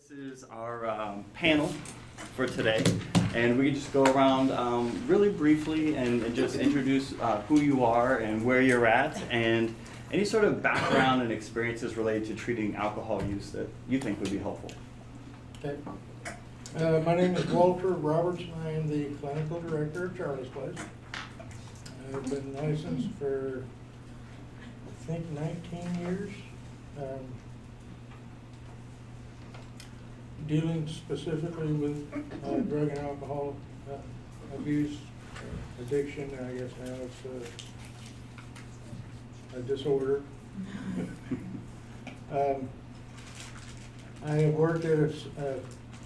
This is our panel for today, and we can just go around really briefly and just introduce who you are and where you're at, and any sort of background and experiences related to treating alcohol use that you think would be helpful. Okay. My name is Walter Robertson. I am the clinical director of Charlie's Place. I've been licensed for, I think, 19 years. Dealing specifically with drug and alcohol abuse, addiction. I guess now it's a disorder. I have worked at a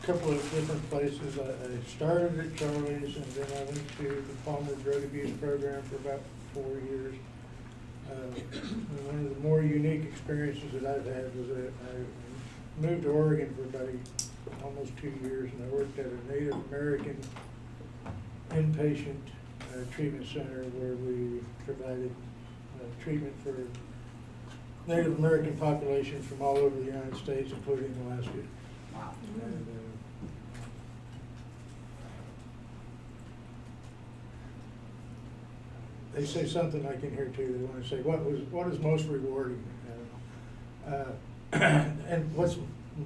couple of different places. I started at Charlie's, and then I went to the Palmer Drug Abuse Program for about 4 years. One of the more unique experiences that I've had was I moved to Oregon for about almost 2 years, and I worked at a Native American inpatient treatment center where we provided treatment for Native American population from all over the United States, including Alaska. Wow. And, they say something like in here too. They want to say what is most rewarding, and what's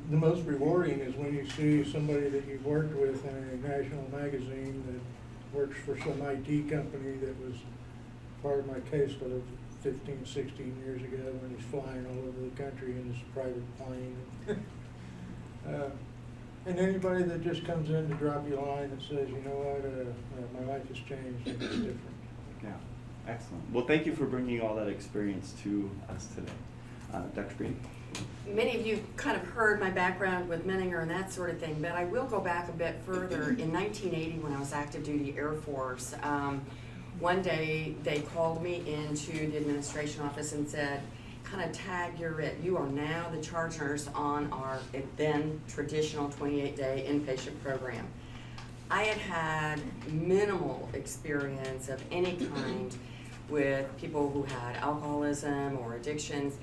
the most rewarding is when you see somebody that you've worked with in a national magazine that works for some IT company that was part of my caseload 15, 16 years ago when he's flying all over the country in his private plane. And anybody that just comes in to drop you a line that says, you know what, my life has changed and it's different. Yeah, excellent. Well, thank you for bringing all that experience to us today. Dr. Green? Many of you kind of heard my background with Menninger and that sort of thing, but I will go back a bit further. In 1980, when I was active duty Air Force, one day they called me into the administration office and said, kind of tag, you're it. You are now the charge nurse on our then traditional 28-day inpatient program. I had had minimal experience of any kind with people who had alcoholism or addictions.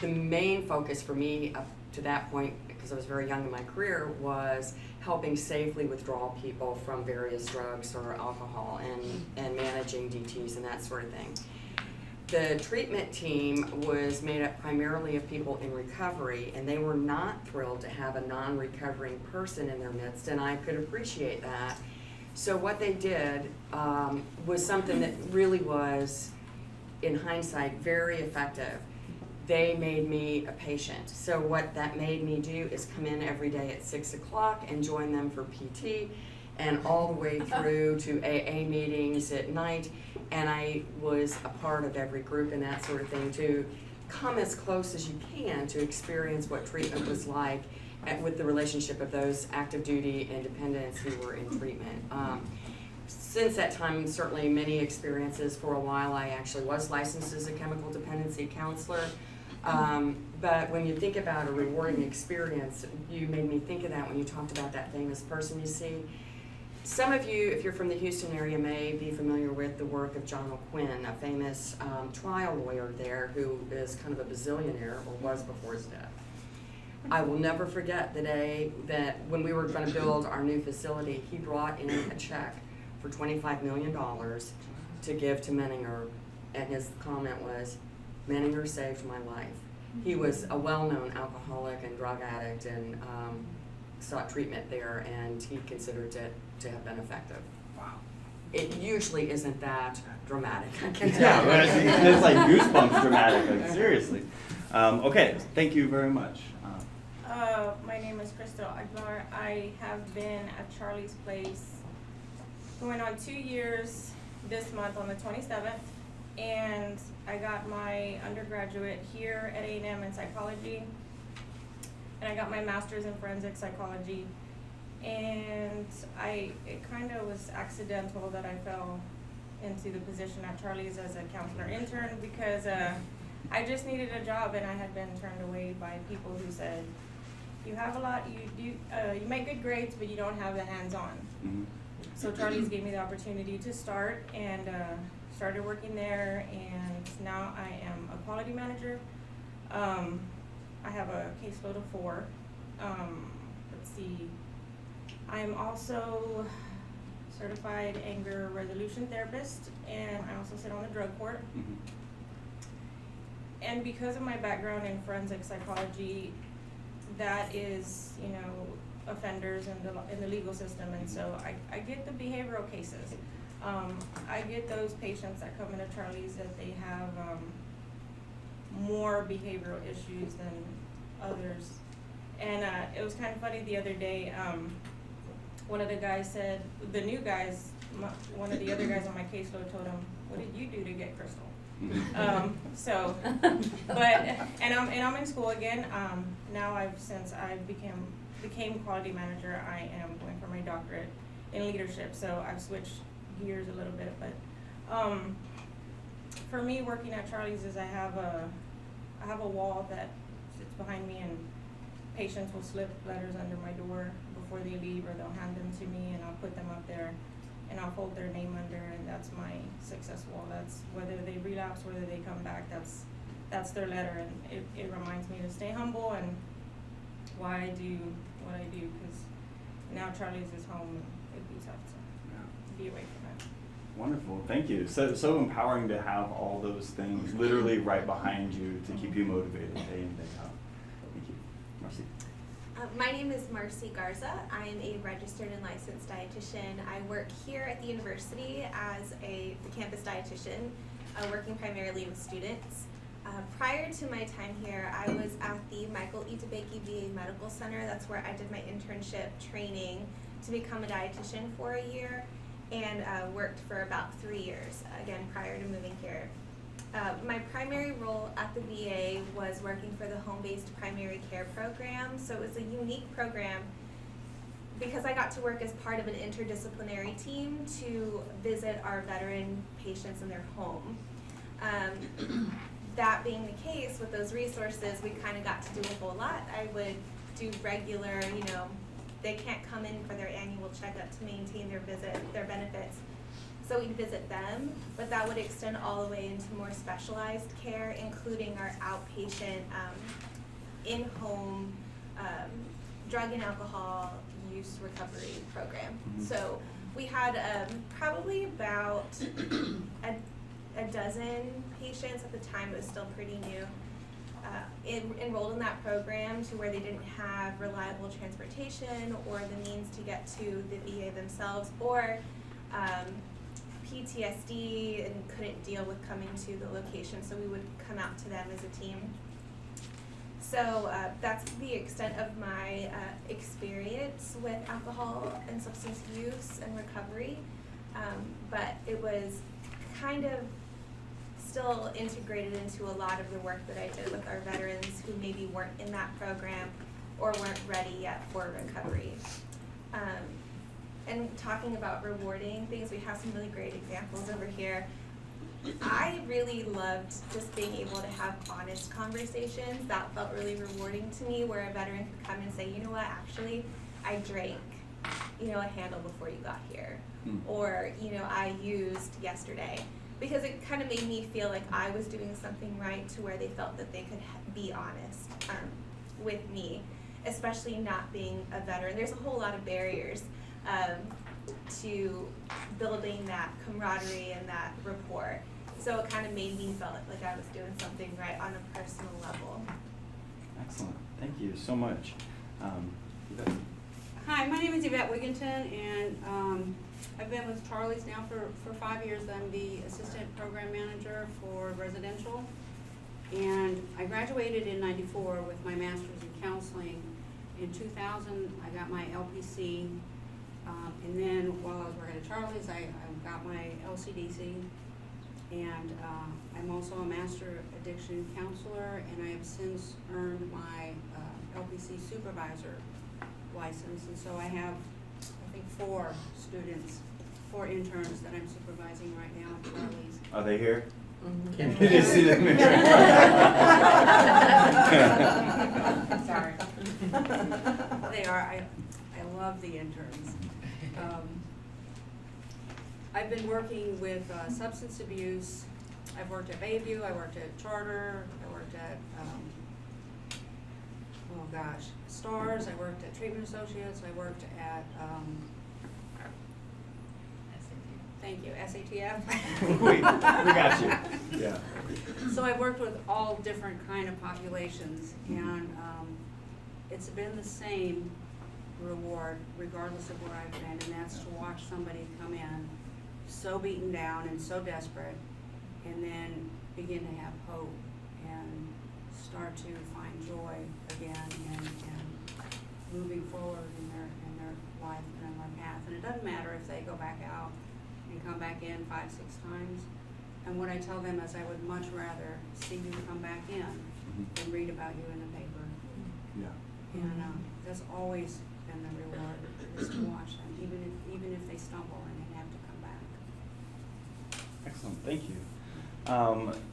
The main focus for me up to that point, because I was very young in my career, was helping safely withdraw people from various drugs or alcohol and managing DTs and that sort of thing. The treatment team was made up primarily of people in recovery, and they were not thrilled to have a non-recovering person in their midst, and I could appreciate that. So what they did was something that really was, in hindsight, very effective. They made me a patient. So what that made me do is come in every day at 6 o'clock and join them for PT, and all the way through to AA meetings at night. And I was a part of every group and that sort of thing to come as close as you can to experience what treatment was like with the relationship of those active duty independents who were in treatment. Since that time, certainly many experiences. For a while, I actually was licensed as a chemical dependency counselor. But when you think about a rewarding experience, you made me think of that when you talked about that famous person you see. Some of you, if you're from the Houston area, may be familiar with the work of John O'Quinn, a famous trial lawyer there who is kind of a bazillionaire, or was before his death. I will never forget the day that when we were going to build our new facility, he brought in a check for $25 million to give to Menninger, and his comment was, Menninger saved my life. He was a well-known alcoholic and drug addict and sought treatment there, and he considered it to have been effective. Wow. It usually isn't that dramatic, I can tell Yeah, you. but it's like goosebumps dramatic, like seriously. Okay, thank you very much. My name is Crystal Aguilar. I have been at Charlie's Place going on 2 years this month on the 27th, and I got my undergraduate here at A&M in psychology, and I got my master's in forensic psychology. And it kind of was accidental that I fell into the position at Charlie's as a counselor intern, because I just needed a job, and I had been turned away by people who said, you have a lot, you make good grades, but you don't have the hands-on. Mm-hmm. So Charlie's gave me the opportunity to start, and started working there, and now I am a quality manager. I have a caseload of 4. let's see, I'm also certified anger resolution therapist, and I also sit on the drug court. Mhm. And because of my background in forensic psychology, that is, you know, offenders in the legal system, and so I get the behavioral cases. I get those patients that come into Charlie's that they have more behavioral issues than others. And it was kind of funny the other day, one of the guys said, the new guys, one of the other guys on my caseload told him, "What did you do to get Crystal?" So, but, and I'm in school again. Now since I became quality manager, I am going for my doctorate in leadership. So I've switched gears a little bit, but, for me, working at Charlie's is I have a wall that sits behind me, and patients will slip letters under my door before they leave, or they'll hand them to me, and I'll put them up there, and I'll fold their name under, and that's my success wall. That's whether they relapse, whether they come back, that's their letter, and it reminds me to stay humble and why I do what I do, because now Charlie's is home, and it'd be tough to be away from it. Wonderful, thank you. So empowering to have all those things literally right behind you to keep you motivated day in, day out. Thank you. Marcy. My name is Marcy Garza. I am a registered and licensed dietitian. I work here at the university as the campus dietitian, working primarily with students. Prior to my time here, I was at the Michael E. DeBakey VA Medical Center. That's where I did my internship training to become a dietitian for a year, and worked for about 3 years, again, prior to moving here. My primary role at the VA was working for the home-based primary care program. So it was a unique program because I got to work as part of an interdisciplinary team to visit our veteran patients in their home. That being the case, with those resources, we kind of got to do a whole lot. I would do regular, they can't come in for their annual checkup to maintain their benefits. So we'd visit them, but that would extend all the way into more specialized care, including our outpatient, in-home, drug and alcohol use recovery program. Mhm. So we had probably about a dozen patients at the time. It was still pretty new. Enrolled in that program to where they didn't have reliable transportation or the means to get to the VA themselves, or PTSD, and couldn't deal with coming to the location, so we would come out to them as a team. So that's the extent of my experience with alcohol and substance use and recovery, but it was kind of still integrated into a lot of the work that I did with our veterans who maybe weren't in that program or weren't ready yet for recovery. And talking about rewarding things, we have some really great examples over here. I really loved just being able to have honest conversations. That felt really rewarding to me, where a veteran could come and say, "You know what, actually, I drank, a handle before you got here." Or, I used yesterday. Because it kind of made me feel like I was doing something right, to where they felt that they could be honest with me, especially not being a veteran. There's a whole lot of barriers to building that camaraderie and that rapport. So it kind of made me feel like I was doing something right on a personal level. Excellent, thank you so much. Yvette. Hi, my name is Yvette Wigginton, and I've been with Charlie's now for 5 years. I'm the assistant program manager for residential, and I graduated in '94 with my master's in counseling. In 2000, I got my LPC, and then while I was working at Charlie's, I got my LCDC, and I'm also a master addiction counselor, and I have since earned my LPC supervisor license, and so I have, I think, 4 interns that I'm supervising right now at Charlie's. Are they here? Mhm. Can you see them here? Sorry. They are, I love the interns. I've been working with substance abuse. I've worked at Bayview, I worked at Charter, I worked at, gosh, STARS, I worked at Treatment Associates, I worked at, thank you, SATF. we got you. Yeah. So I've worked with all different kind of populations, and it's been the same reward regardless of where I've been, and that's to watch somebody come in so beaten down and so desperate, and then begin to have hope and start to find joy again and moving forward in their life and in their path. And it doesn't matter if they go back out and come back in 5, 6 times. And what I tell them is I would much rather see you come back in than read about you in the paper. Yeah. And that's always been the reward, is to watch them, even if they stumble and they have to come back. Excellent, thank you.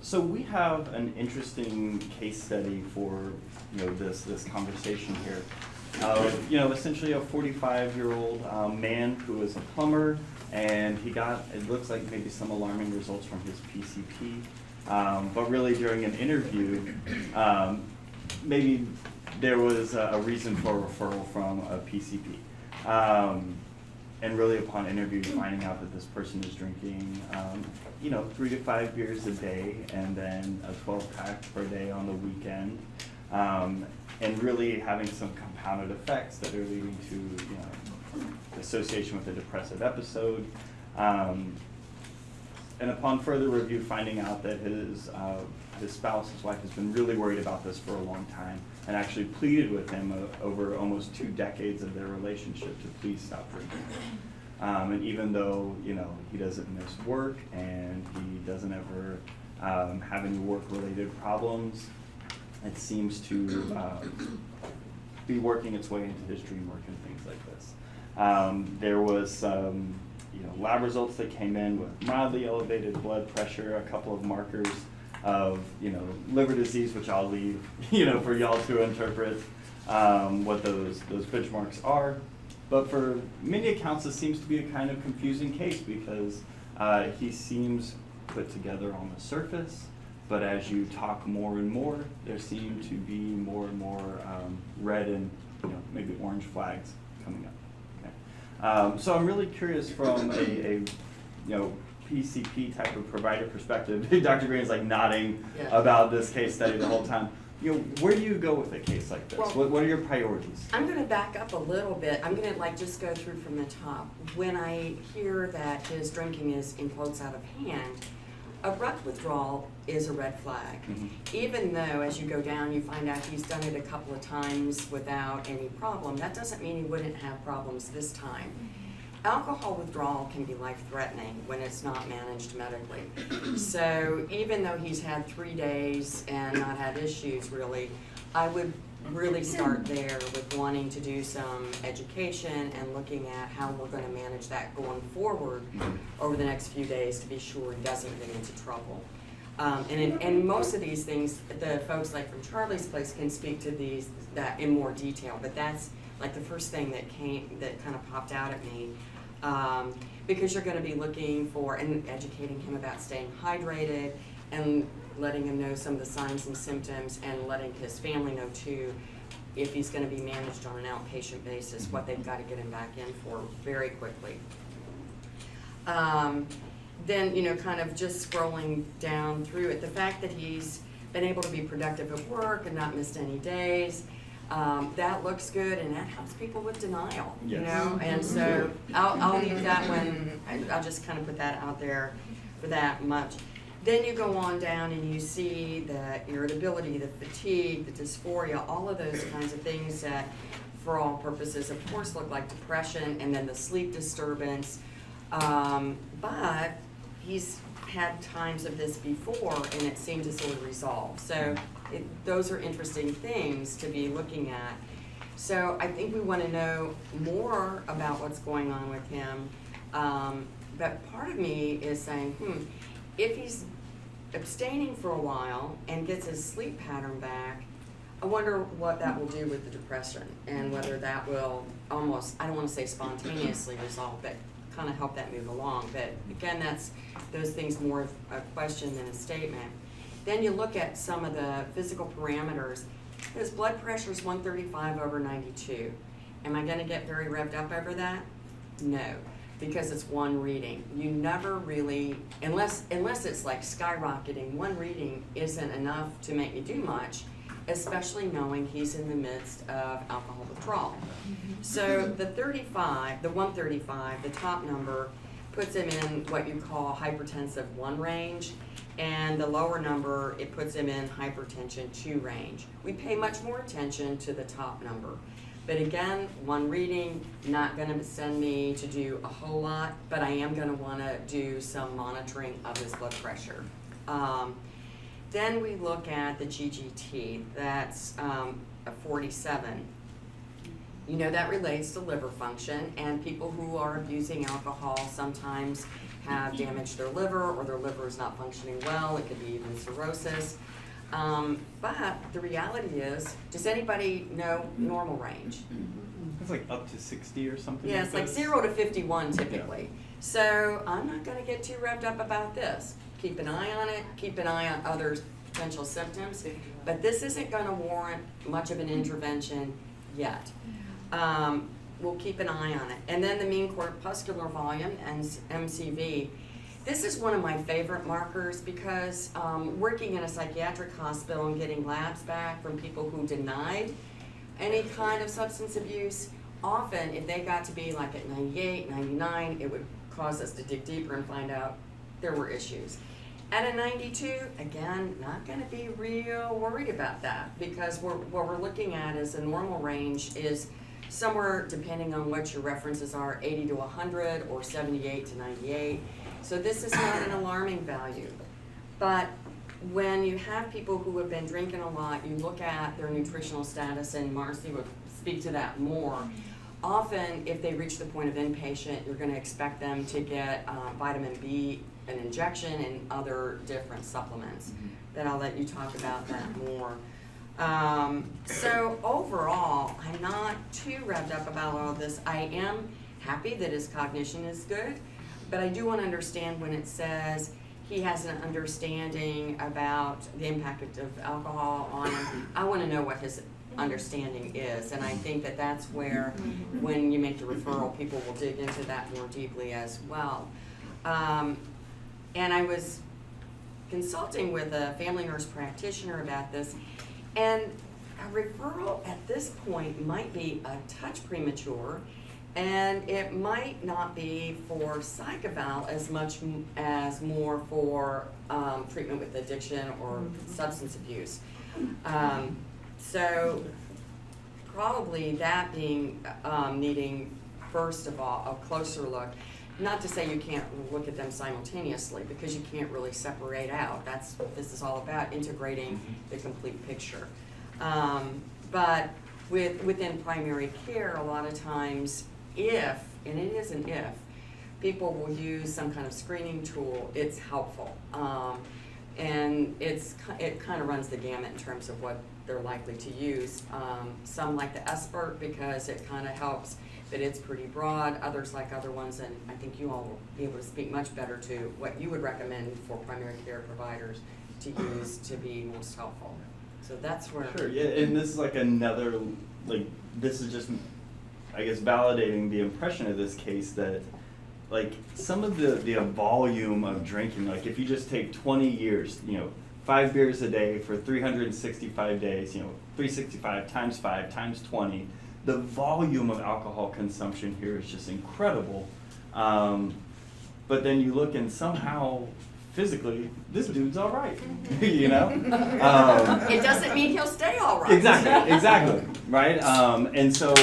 So we have an interesting case study for this conversation here. Essentially a 45-year-old man who was a plumber, and he got, it looks like maybe some alarming results from his PCP, but really during an interview, maybe there was a reason for a referral from a PCP. And really upon interview, finding out that this person is drinking, 3 to 5 beers a day, and then a 12-pack per day on the weekend, and really having some compounded effects that are leading to, association with a depressive episode. And upon further review, finding out that his spouse, his wife, has been really worried about this for a long time, and actually pleaded with him over almost 2 decades of their relationship to please stop drinking. And even though he doesn't miss work and he doesn't ever have any work-related problems, it seems to be working its way into his dream work and things like this. There was some lab results that came in with mildly elevated blood pressure, a couple of markers of liver disease, which I'll leave for y'all to interpret what those benchmarks are. But for many accounts, this seems to be a kind of confusing case because he seems put together on the surface, but as you talk more and more, there seem to be more and more red and maybe orange flags coming up. Okay. So I'm really curious from a PCP type of provider perspective. Dr. Green's like nodding about this case study the whole time. Where do you go with a case like this? Well, what are your priorities? I'm going to back up a little bit. I'm going to just go through from the top. When I hear that his drinking is, in quotes, out of hand, abrupt withdrawal is a red flag. Even though as you go down you find out he's done it a couple of times without any problem, that doesn't mean he wouldn't have problems this time. Alcohol withdrawal can be life-threatening when it's not managed medically. So even though he's had 3 days and not had issues really, I would really start there with wanting to do some education and looking at how we're going to manage that going forward over the next few days to be sure he doesn't get into trouble. And most of these things, the folks like from Charlie's Place can speak to that in more detail, but that's like the first thing that kind of popped out at me. Because you're going to be looking for and educating him about staying hydrated and letting him know some of the signs and symptoms and letting his family know too if he's going to be managed on an outpatient basis, what they've got to get him back in for very quickly. Then, kind of just scrolling down through it, the fact that he's been able to be productive at work and not missed any days, that looks good, and that helps people with denial, and so I'll leave that one, I'll just kind of put that out there for that much. Then you go on down and you see the irritability, the fatigue, the dysphoria, all of those kinds of things that for all purposes of course look like depression, and then the sleep disturbance, but he's had times of this before and it seemed to sort of resolve. So those are interesting things to be looking at. So I think we want to know more about what's going on with him. But part of me is saying, if he's abstaining for a while and gets his sleep pattern back, I wonder what that will do with the depression and whether that will almost, I don't want to say spontaneously resolve, but kind of help that move along. But again, that's those things more of a question than a statement. Then you look at some of the physical parameters. His blood pressure is 135/92. Am I gonna get very revved up over that? No, because it's one reading. You never really, unless it's like skyrocketing, one reading isn't enough to make me do much, especially knowing he's in the midst of alcohol withdrawal. So the 135, the top number, puts him in what you call hypertensive 1 range, and the lower number, it puts him in hypertension 2 range. We pay much more attention to the top number. But again, one reading, not gonna send me to do a whole lot, but I am gonna wanna do some monitoring of his blood pressure. Then we look at the GGT, that's a 47. You know, that relates to liver function, and people who are abusing alcohol sometimes have damaged their liver, or their liver is not functioning well. It could be even cirrhosis. But the reality is, does anybody know normal range? It's like up to 60 or something. Yeah, it's like this. 0 to 51 typically. So I'm not gonna get too revved up about this. Keep an eye on it, keep an eye on other potential symptoms, but this isn't gonna warrant much of an intervention yet. We'll keep an eye on it. And then the mean corpuscular volume, and MCV. This is one of my favorite markers because working in a psychiatric hospital and getting labs back from people who denied any kind of substance abuse, often if they got to be like at 98, 99, it would cause us to dig deeper and find out there were issues. At a 92, again, not gonna be real worried about that because what we're looking at is a normal range is somewhere, depending on what your references are, 80 to 100 or 78 to 98. So this is not an alarming value. But when you have people who have been drinking a lot, you look at their nutritional status, and Marcy would speak to that more. Often, if they reach the point of inpatient, you're gonna expect them to get vitamin B, an injection, and other different supplements. That I'll let you talk about that more. So overall, I'm not too revved up about all of this. I am happy that his cognition is good, but I do want to understand when it says he has an understanding about the impact of alcohol on him. I want to know what his understanding is, and I think that that's where, when you make the referral, people will dig into that more deeply as well. And I was consulting with a family nurse practitioner about this, and a referral at this point might be a touch premature, and it might not be for psych-eval as much as more for treatment with addiction or substance abuse. So probably that being needing, first of all, a closer look. Not to say you can't look at them simultaneously, because you can't really separate out. That's what this is all about, integrating the complete picture. But within primary care, a lot of times, if, and it is an if, people will use some kind of screening tool, it's helpful. And it kind of runs the gamut in terms of what they're likely to use. Some like the SBIRT because it kind of helps, but it's pretty broad. Others like other ones, and I think you all will be able to speak much better to what you would recommend for primary care providers to use to be most helpful. So that's where. Sure, yeah, and this is like another, like, this is just, I guess, validating the impression of this case that, like, some of the volume of drinking, like if you just take 20 years, 5 beers a day for 365 days, 365 times 5 times 20, the volume of alcohol consumption here is just incredible. But then you look and somehow, physically, this dude's all right, It doesn't mean he'll stay all right. Exactly, right? And so,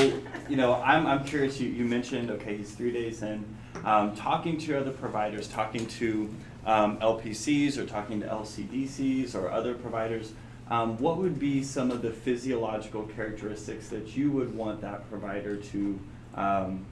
I'm curious, you mentioned, okay, he's 3 days in, talking to other providers, talking to LPCs or talking to LCDCs or other providers, what would be some of the physiological characteristics that you would want that provider to kind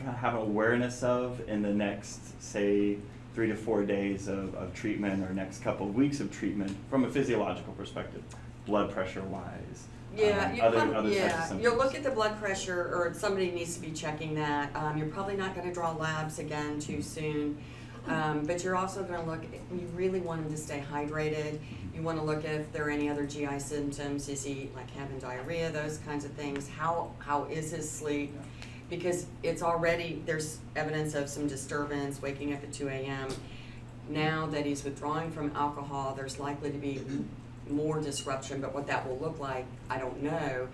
of have awareness of in the next, say, 3 to 4 days of treatment or next couple of weeks of treatment from a physiological perspective, blood pressure wise? Yeah, other types of symptoms. You'll look at the blood pressure, or somebody needs to be checking that. You're probably not going to draw labs again too soon, but you're also going to look. You really want them to stay hydrated. You wanna look if there are any other GI symptoms, is he like having diarrhea, those kinds of things, how is his sleep? Because it's already, there's evidence of some disturbance, waking up at 2 a.m. Now that he's withdrawing from alcohol, there's likely to be more disruption, but what that will look like, I don't know.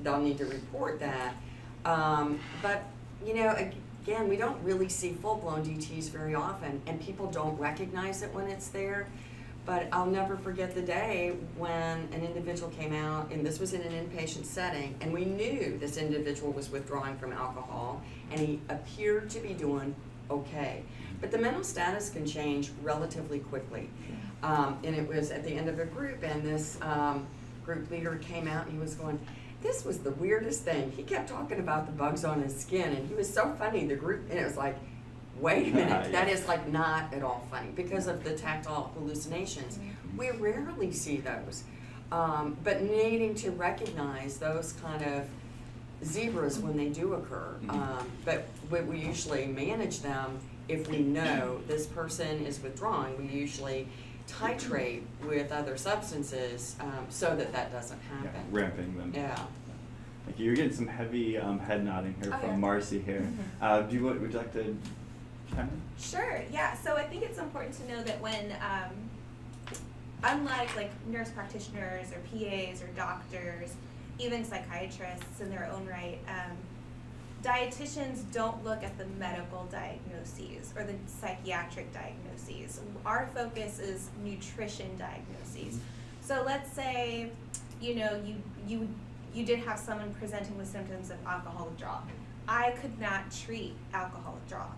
They'll need to report that. But, you know, again, we don't really see full-blown DTs very often, and people don't recognize it when it's there. But I'll never forget the day when an individual came out, and this was in an inpatient setting, and we knew this individual was withdrawing from alcohol, and he appeared to be doing okay. But the mental status can change relatively quickly. And it was at the end of a group, and this group leader came out, and he was going, this was the weirdest thing. He kept talking about the bugs on his skin, and he was so funny, the group, and it was like, wait a minute, that is like not at all funny because of the tactile hallucinations. We rarely see those. But needing to recognize those kind of zebras when they do occur. But we usually manage them if we know this person is withdrawing. We usually titrate with other substances so that that doesn't happen. Yeah, ramping them. Yeah. Thank you. You're getting some heavy head nodding here Oh, from yeah. Marcy here. Would you like to chime in? Sure, yeah, so I think it's important to know that when, unlike like nurse practitioners or PAs or doctors, even psychiatrists in their own right, dietitians don't look at the medical diagnoses or the psychiatric diagnoses. Our focus is nutrition diagnoses. So let's say, you know, you did have someone presenting with symptoms of alcohol withdrawal. I could not treat alcohol withdrawal.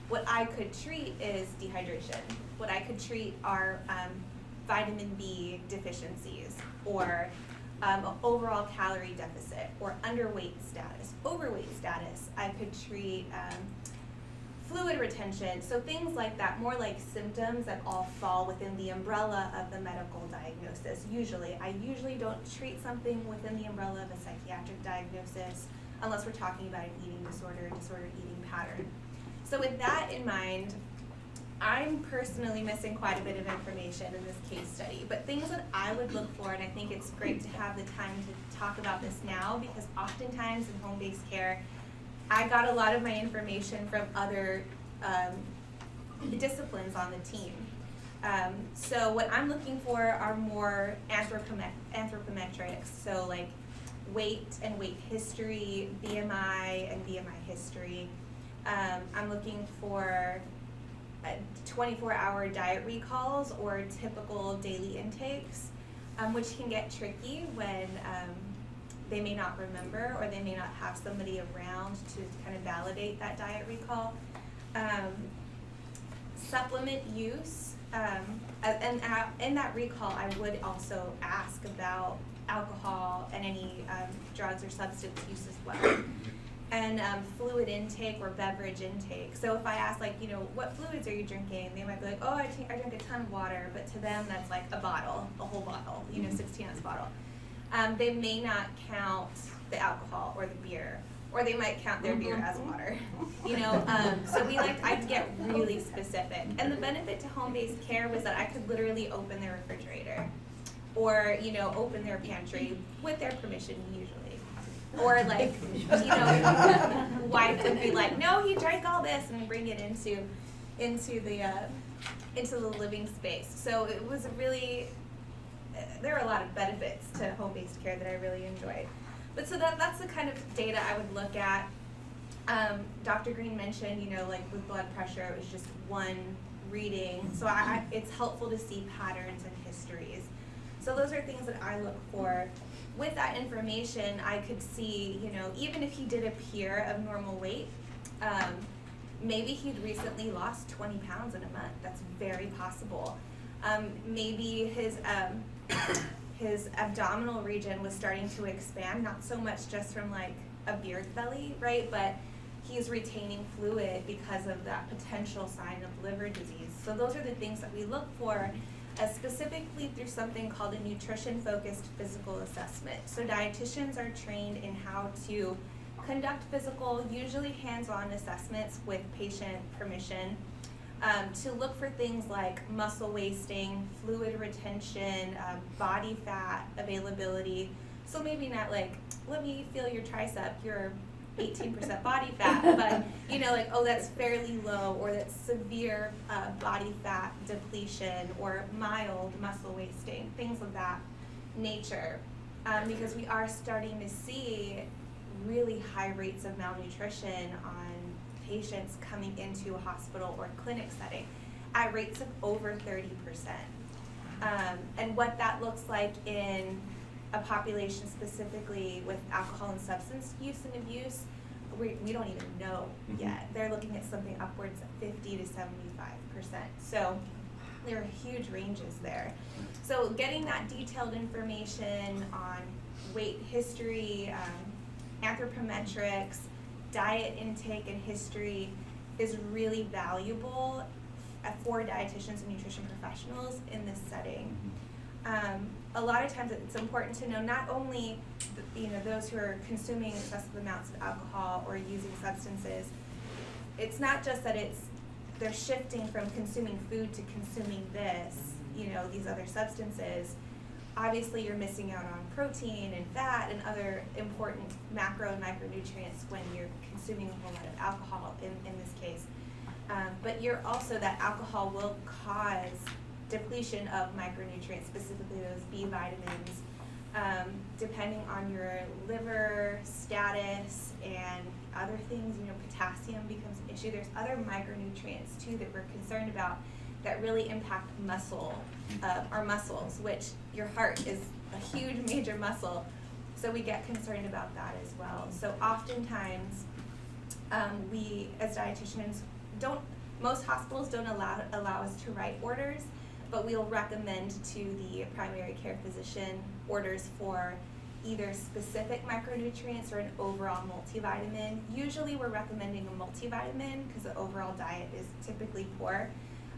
What I could treat is dehydration. What I could treat are vitamin B deficiencies or overall calorie deficit or underweight status, overweight status. I could treat fluid retention, so things like that, more like symptoms that all fall within the umbrella of the medical diagnosis. I usually don't treat something within the umbrella of a psychiatric diagnosis unless we're talking about an eating disorder, disordered eating pattern. So with that in mind, I'm personally missing quite a bit of information in this case study, but things that I would look for, and I think it's great to have the time to talk about this now, because oftentimes in home-based care, I got a lot of my information from other disciplines on the team. So what I'm looking for are more anthropometrics, so like weight and weight history, BMI and BMI history. I'm looking for 24-hour diet recalls or typical daily intakes, which can get tricky when they may not remember or they may not have somebody around to kind of validate that diet recall. Supplement use, and in that recall I would also ask about alcohol and any drugs or substance use as well. And fluid intake or beverage intake. So if I ask, like, you know, what fluids are you drinking? They might be like, oh, I drink a ton of water, but to them that's like a bottle, a whole bottle, you know, 16-ounce bottle. They may not count the alcohol or the beer, or they might count their beer as water, you know. So I'd get really specific. And the benefit to home-based care was that I could literally open their refrigerator, or, you know, open their pantry with their permission usually. Or like, you know, wife would be like, no, he drank all this, and bring it into the living space. So it was there are a lot of benefits to home-based care that I really enjoyed. But so that's the kind of data I would look at. Dr. Green mentioned, you know, like with blood pressure, it was just one reading. So it's helpful to see patterns and histories. So those are things that I look for. With that information, I could see, you know, even if he did appear of normal weight, maybe he'd recently lost 20 pounds in a month. That's very possible. Maybe his abdominal region was starting to expand, not so much just from like a beard belly, right? But he's retaining fluid because of that potential sign of liver disease. So those are the things that we look for, specifically through something called a nutrition-focused physical assessment. So dietitians are trained in how to conduct physical, usually hands-on assessments with patient permission. to look for things like muscle wasting, fluid retention, body fat availability. So maybe not like, let me feel your tricep, you're 18% body fat, but you know, like, oh, that's fairly low, or that's severe body fat depletion, or mild muscle wasting, things of that nature. Because we are starting to see really high rates of malnutrition on patients coming into a hospital or clinic setting at rates of over 30%. And what that looks like in a population specifically with alcohol and substance use and abuse, we don't even know yet. They're looking at something upwards of 50 to 75%. So there are huge ranges there. So getting that detailed information on weight history, anthropometrics, diet intake and history is really valuable for dietitians and nutrition professionals in this setting. A lot of times it's important to know not only those who are consuming excessive amounts of alcohol or using substances. It's not just that they're shifting from consuming food to consuming these other substances. Obviously you're missing out on protein and fat and other important macro and micronutrients when you're consuming a whole lot of alcohol in this case. But that alcohol will cause depletion of micronutrients, specifically those B vitamins, depending on your liver status and other things. Potassium becomes an issue. There's other micronutrients too that we're concerned about that really impact our muscles, which your heart is a huge major muscle, so we get concerned about that as well. So oftentimes we as dietitians most hospitals don't allow us to write orders, but we'll recommend to the primary care physician orders for either specific micronutrients or an overall multivitamin. Usually we're recommending a multivitamin because the overall diet is typically poor.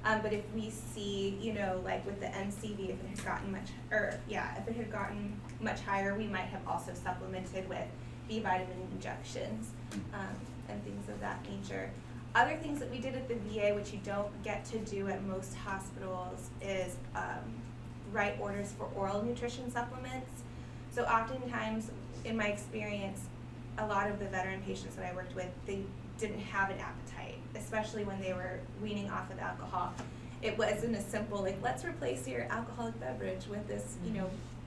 But if we see, like with the NCV, if it had gotten much higher, we might have also supplemented with B vitamin injections and things of that nature. Other things that we did at the VA, which you don't get to do at most hospitals, is write orders for oral nutrition supplements. So oftentimes, in my experience, a lot of the veteran patients that I worked with, they didn't have an appetite, especially when they were weaning off of alcohol. It wasn't as simple, like, let's replace your alcoholic beverage with this,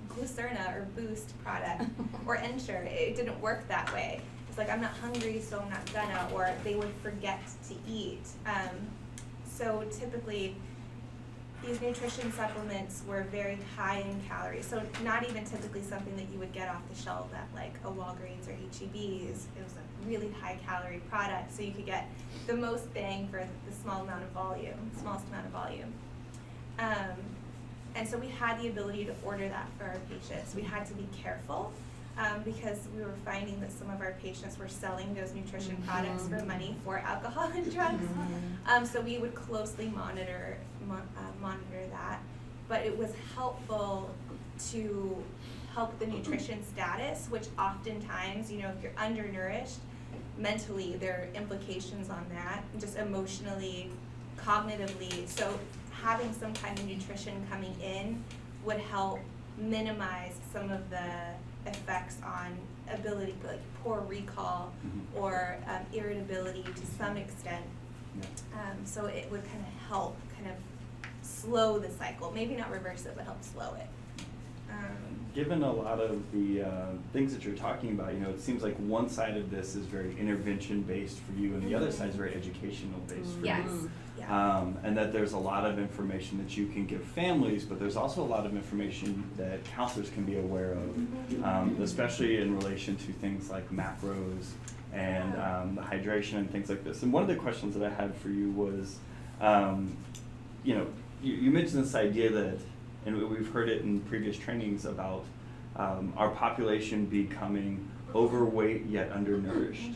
Glucerna or Boost product or Ensure. It didn't work that way. It's like, I'm not hungry, so I'm not gonna, or they would forget to eat. So typically, these nutrition supplements were very high in calories. So not even typically something that you would get off the shelf at like a Walgreens or H-E-B's. It was a really high calorie product, so you could get the most bang for the smallest amount of volume. And so we had the ability to order that for our patients. We had to be careful because we were finding that some of our patients were selling those nutrition products for money for alcohol and drugs. So we would closely monitor that. But it was helpful to help the nutrition status, which oftentimes, if you're undernourished, mentally there are implications on that, just emotionally, cognitively. So having some kind of nutrition coming in would help minimize some of the effects on ability, like poor recall or irritability to some extent. So it would kind of help slow the cycle. Maybe not reverse it, but help slow it. Given a lot of the things that you're talking about, it seems like one side of this is very intervention-based for you, and the other side is very educational-based for you. Yeah. And that there's a lot of information that you can give families, but there's also a lot of information that counselors can be aware of, especially in relation to things like macros and the hydration and things like this. And one of the questions that I had for you was, you mentioned this idea that, and we've heard it in previous trainings about our population becoming overweight yet undernourished,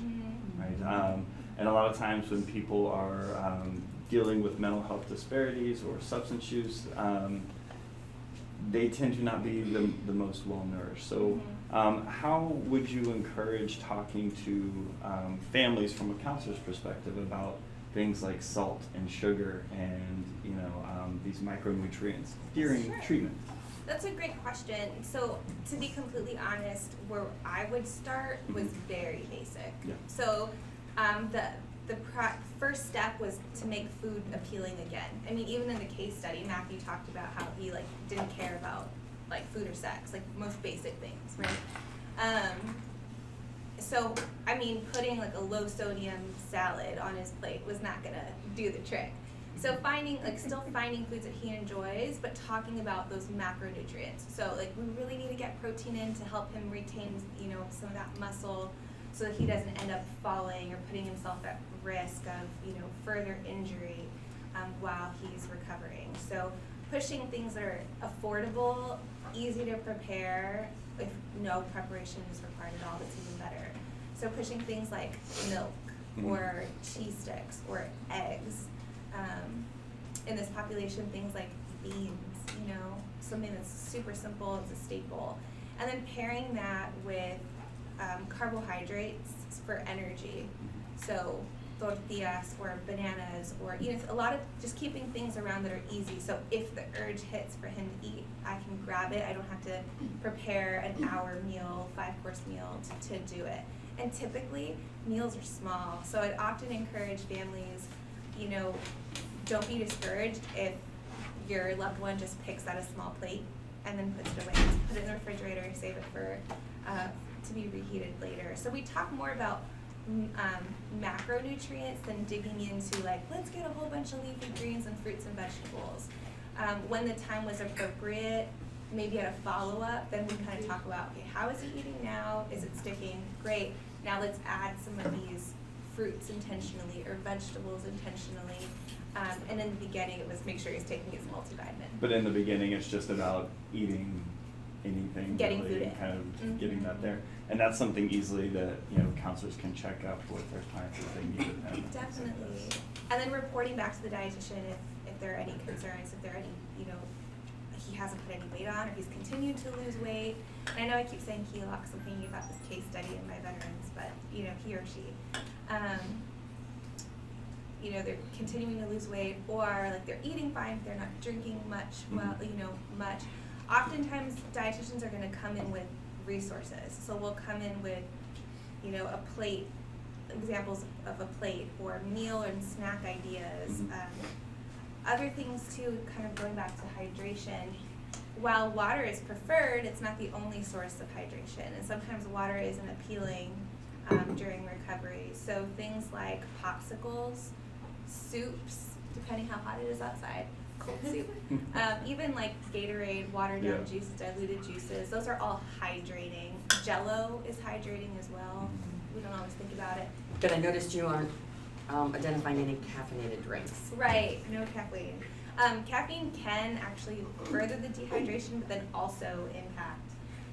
right? And a lot of times when people are dealing with mental health disparities or substance use, they tend to not be the most well-nourished. So how would you encourage talking to families from a counselor's perspective about things like salt and sugar and, you know, these micronutrients during Sure. treatment? That's a great question. So to be completely honest, where I would start was very basic. Yeah. So the first step was to make food appealing again. I mean, even in the case study, Matthew talked about how he like didn't care about like food or sex, like most basic things, right? So I mean, putting like a low sodium salad on his plate was not gonna do the trick. So still finding foods that he enjoys, but talking about those macronutrients. So like we really need to get protein in to help him retain, you know, some of that muscle so that he doesn't end up falling or putting himself at risk of, you know, further injury while he's recovering. So pushing things that are affordable, easy to prepare, if no preparation is required at all, that's even better. So pushing things like milk or cheese sticks or eggs. In this population, things like beans, you know, something that's super simple, it's a staple. And then pairing that with carbohydrates for energy. So tortillas or bananas or, you know, a lot of just keeping things around that are easy. So if the urge hits for him to eat, I can grab it. I don't have to prepare an hour meal, 5-course meal to do it. And typically, meals are small. So I'd often encourage families, you know, don't be discouraged if your loved one just picks out a small plate and then puts it away. Just put it in the refrigerator, save it for to be reheated later. So we talk more about macronutrients than digging into like, let's get a whole bunch of leafy greens and fruits and vegetables. When the time was appropriate, maybe at a follow-up, then we kind of talk about, okay, how is he eating now? Is it sticking? Great. Now let's add some of these fruits intentionally or vegetables intentionally. And in the beginning, it was make sure he's taking his multivitamin. But in the beginning, it's just about eating anything, Getting really, food and in. kind of getting that there. And that's something easily that, you know, counselors can check up with their clients if they need it. And Definitely. And then reporting back to the dietitian if there are any concerns, if there are any, you know, he hasn't put any weight on or he's continued to lose weight. And I know I keep saying he a lot because I'm thinking about this case study in my veterans, but, you know, he or she. You know, they're continuing to lose weight or like they're eating fine, they're not drinking much, much. Oftentimes dietitians are going to come in with resources. So we'll come in with, you know, a plate, examples of a plate or meal and snack ideas. Other things too, kind of going back to hydration. While water is preferred, it's not the only source of hydration. And sometimes water isn't appealing during recovery. So things like popsicles, soups, depending how hot it is outside, cold soup, even like Gatorade, watered down juices, diluted juices, those are all hydrating. Jell-O is hydrating as well. We don't always think about it. But I noticed you aren't identifying any caffeinated drinks. Right, no caffeine. Caffeine can actually further the dehydration, but then also impact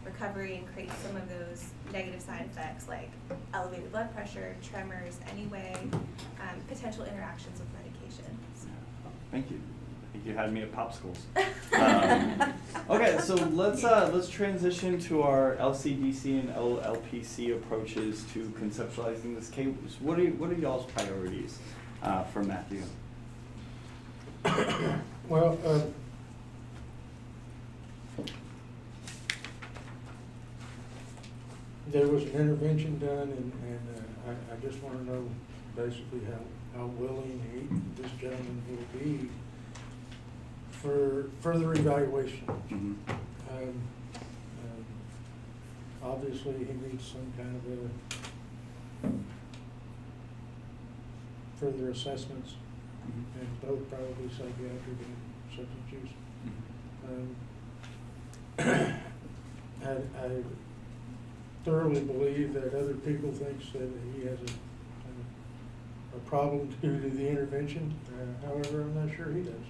recovery and create some of those negative side effects like elevated blood pressure, tremors anyway, potential interactions with medication. Thank you. I think you had me at popsicles. Okay, so let's transition to our LCDC and LPC approaches to conceptualizing this case. What are y'all's priorities for Matthew? Well, there was an intervention done, and I just want to know basically how willing this gentleman will be for further evaluation. Obviously, he needs some kind of a further assessments, and both probably psychiatric and substance use. I thoroughly believe that other people thinks that he has a problem due to the intervention. However, I'm not sure he does.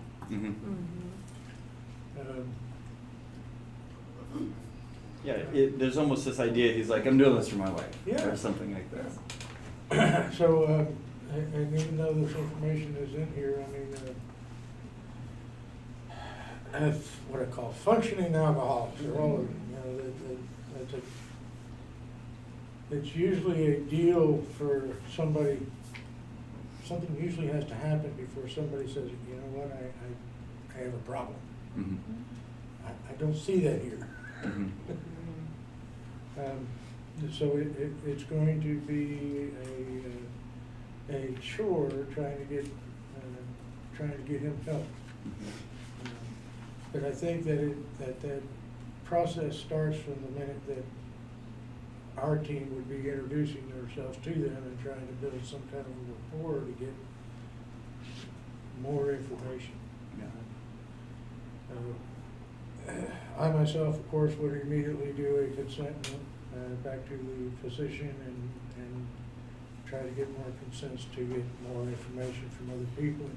Yeah, there's almost this idea, he's like, I'm doing this for my wife, Yeah. or something like that. So, and even though this information is in here, I mean, that's what I call functioning alcoholics. They're all, you know, it's usually a deal for somebody something usually has to happen before somebody says, you know what, I have a problem. Mhm. I don't see that here. Mhm. So it's going to be a chore trying to get him help. But I think that process starts from the minute that our team would be introducing themselves to them and trying to build some kind of a rapport to get more information. I myself, of course, would immediately do a consent back to the physician and try to get more consents to get more information from other people.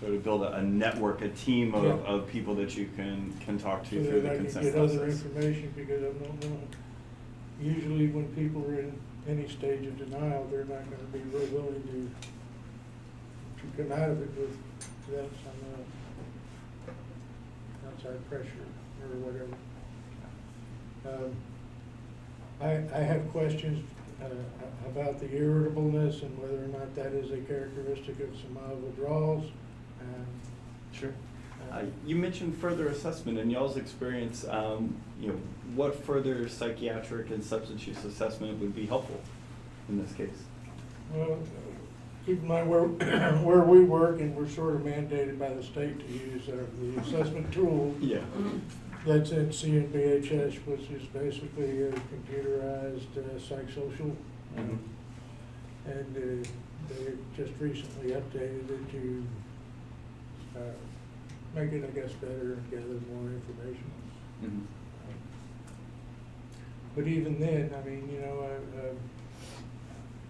So to build a network, a team of, Yeah. of people that you can talk to So through that the I can consent get process. other information, because I don't know, usually when people are in any stage of denial, they're not gonna be real willing to come out of it with that some outside pressure or whatever. I have questions about the irritableness and whether or not that is a characteristic of some mild withdrawals. Sure. You mentioned further assessment in y'all's experience. What further psychiatric and substance use assessment would be helpful in this case? Well, keep in mind where we work, and we're sort of mandated by the state to use the assessment tool. Yeah. That's in CNBHS, which is basically a computerized psychosocial. Mhm. And they just recently updated it to make it, I guess, better and gather more information. Mhm. But even then, I mean,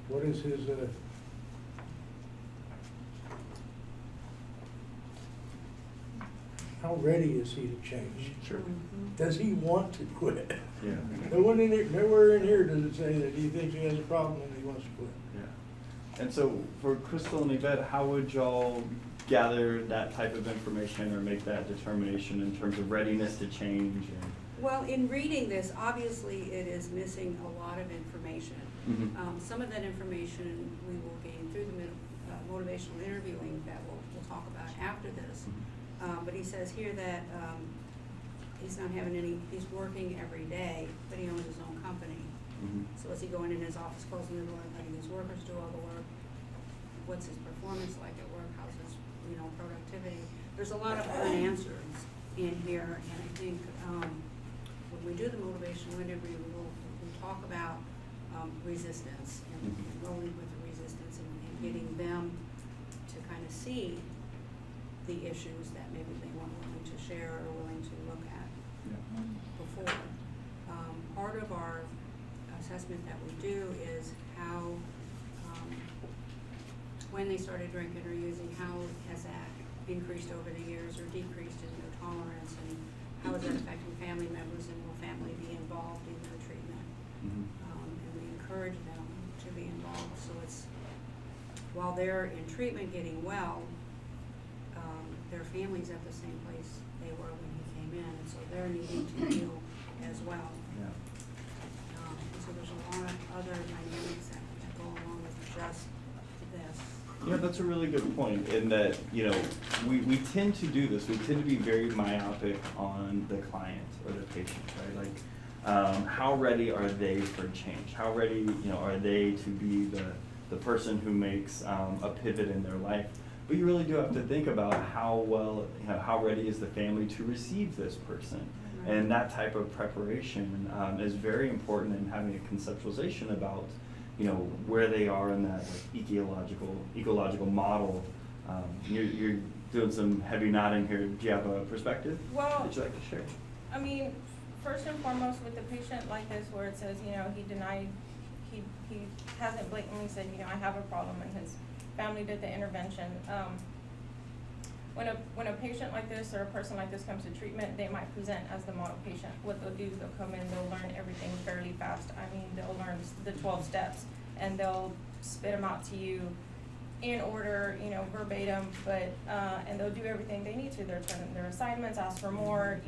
what is his, how ready is he to change? Sure. Does he want to quit? Yeah. Nowhere in here does it say that he thinks he has a problem and he wants to quit. Yeah. And so for Crystal and Yvette, how would y'all gather that type of information or make that determination in terms of readiness to change? Well, in reading this, obviously it is missing a lot of information. Mhm. Some of that information we will gain through the motivational interviewing that we'll talk about after this. But he says here that he's not having he's working every day, but he owns his own company. Mhm. So is he going in his office, closing the door, and letting his workers do all the work? What's his performance like at work? How's his, productivity? There's a lot of unanswers in here, and I think when we do the motivational interview, we'll talk about resistance and rolling with the resistance and getting them to kind of see the issues that maybe they weren't willing to share or willing to look at Yeah. before. Part of our assessment that we do is how, when they started drinking or using, how has that increased over the years or decreased in their tolerance, and how is that affecting family members, and will family be involved in their treatment? Mhm. And we encourage them to be involved, so it's, while they're in treatment getting well, their family's at the same place they were when he came in, and so they're needing to heal as well. Yeah. And so there's a lot of other dynamics that go along with just this. Yeah, that's a really good point in that, we tend to do this. We tend to be very myopic on the client or the patient, right? Like, how ready are they for change? How ready, are they to be the person who makes a pivot in their life? But you really do have to think about how well, how ready is the family to receive this person? Right. And that type of preparation is very important in having a conceptualization about, where they are in that ecological model. You're doing some heavy nodding here. Do you have a perspective Well, that you'd like to share? I mean, first and foremost, with a patient like this, where it says, he denied, he hasn't blatantly said, I have a problem, and his family did the intervention. When a patient like this or a person like this comes to treatment, they might present as the model patient. What they'll do is they'll come in, they'll learn everything fairly fast. I mean, they'll learn the 12 steps, and they'll spit them out to you in order, verbatim, but, and they'll do everything they need to. They'll turn in their assignments, ask for more,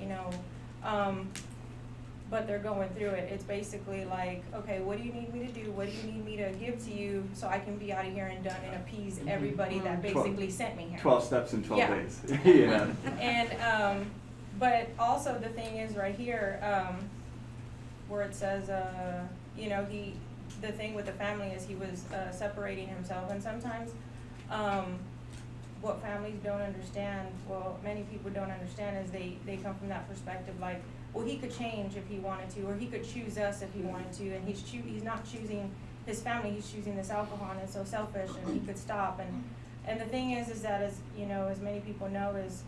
but they're going through it. It's basically like, okay, what do you need me to do? What do you need me to give to you so I can be out of here and done and appease everybody that basically sent me here? 12 steps in 12 Yeah. days. You know? And, but also the thing is right here, where it says, you know, the thing with the family is he was separating himself, and sometimes, what families don't understand, well, many people don't understand is they come from that perspective, like, well, he could change if he wanted to, or he could choose us if he wanted to, and he's not choosing his family, he's choosing this alcohol, and it's so selfish, and he could stop, and the thing is that, as you know, as many people know, is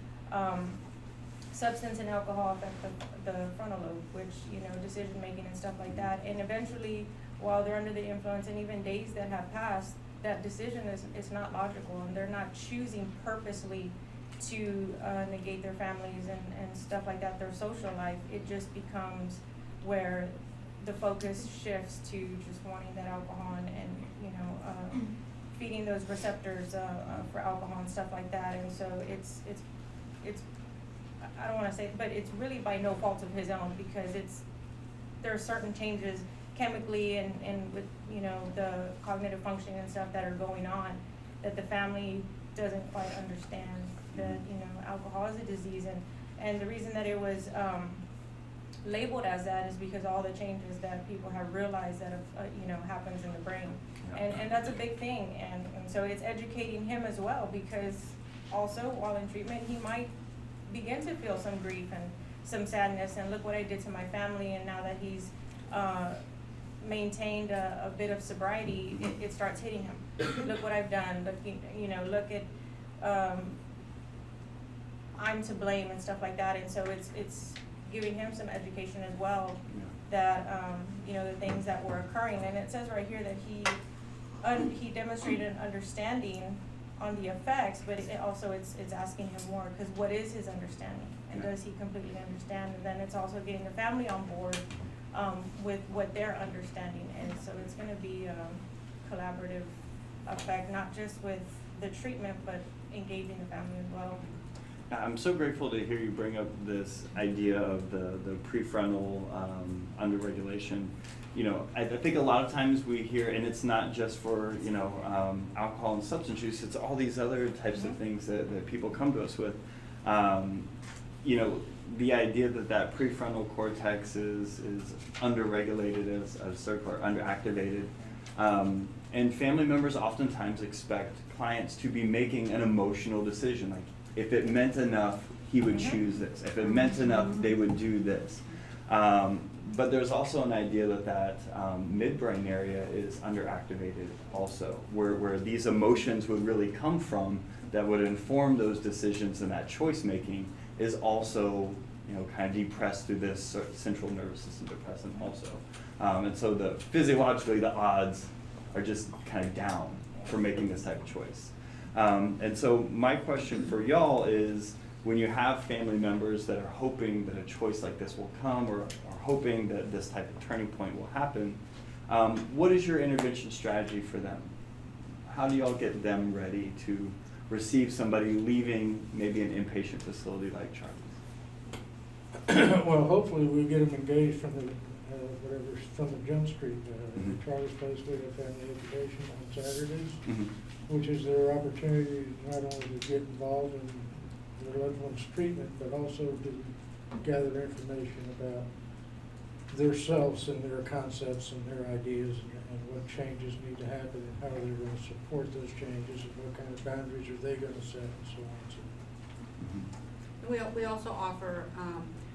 substance and alcohol affect the frontal lobe, which, you know, decision making and stuff like that, and eventually, while they're under the influence, and even days that have passed, that decision is not logical, and they're not choosing purposely to negate their families and stuff like that, their social life. It just becomes where the focus shifts to just wanting that alcohol and you know, feeding those receptors for alcohol and stuff like that. And so it's I don't want to say, but it's really by no fault of his own, because there are certain changes chemically and with, you know, the cognitive functioning and stuff that are going on that the family doesn't quite understand that, you know, alcohol is a disease, and the reason that it was labeled as that is because all the changes that people have realized that you know, happens in the brain. And that's a big thing, and so it's educating him as well, because also while in treatment he might begin to feel some grief and some sadness, and look what I did to my family, and now that he's maintained a bit of sobriety, it starts hitting him. Look what I've done, look, you know, look at I'm to blame and stuff like that, and so it's giving him some education as well, that you know, the things that were occurring. And it says right here that he demonstrated an understanding on the effects, but it also it's asking him more, because what is his understanding, and does he completely understand? And then it's also getting the family on board with what their understanding is. So it's going to be a collaborative effect, not just with the treatment, but engaging the family as well. I'm so grateful to hear you bring up this idea of the prefrontal underregulation. You know, I think a lot of times we hear, and it's not just for, you know, alcohol and substance use, it's all these other types of things that people come to us with. You know, the idea that prefrontal cortex is underregulated, as circular, underactivated. And family members oftentimes expect clients to be making an emotional decision, like, if it meant enough, he would choose this. If it meant enough, they would do this. But there's also an idea that midbrain area is underactivated also, where these emotions would really come from, that would inform those decisions, and that choice making is also, you know, kind of depressed through this central nervous system depressant also. And so physiologically the odds are just kind of down for making this type of choice. And so my question for y'all is, when you have family members that are hoping that a choice like this will come, or hoping that this type of turning point will happen, what is your intervention strategy for them? How do y'all get them ready to receive somebody leaving maybe an inpatient facility like Charlie's? Well, hopefully we get them engaged from the from the Jump Street. Charlie's Place, we have family education on Saturdays, which is their opportunity not only to get involved in their loved one's treatment, but also to gather information about themselves and their concepts and their ideas, and what changes need to happen, and how they're going to support those changes, and what kind of boundaries are they going to set, and so on and so forth. We also offer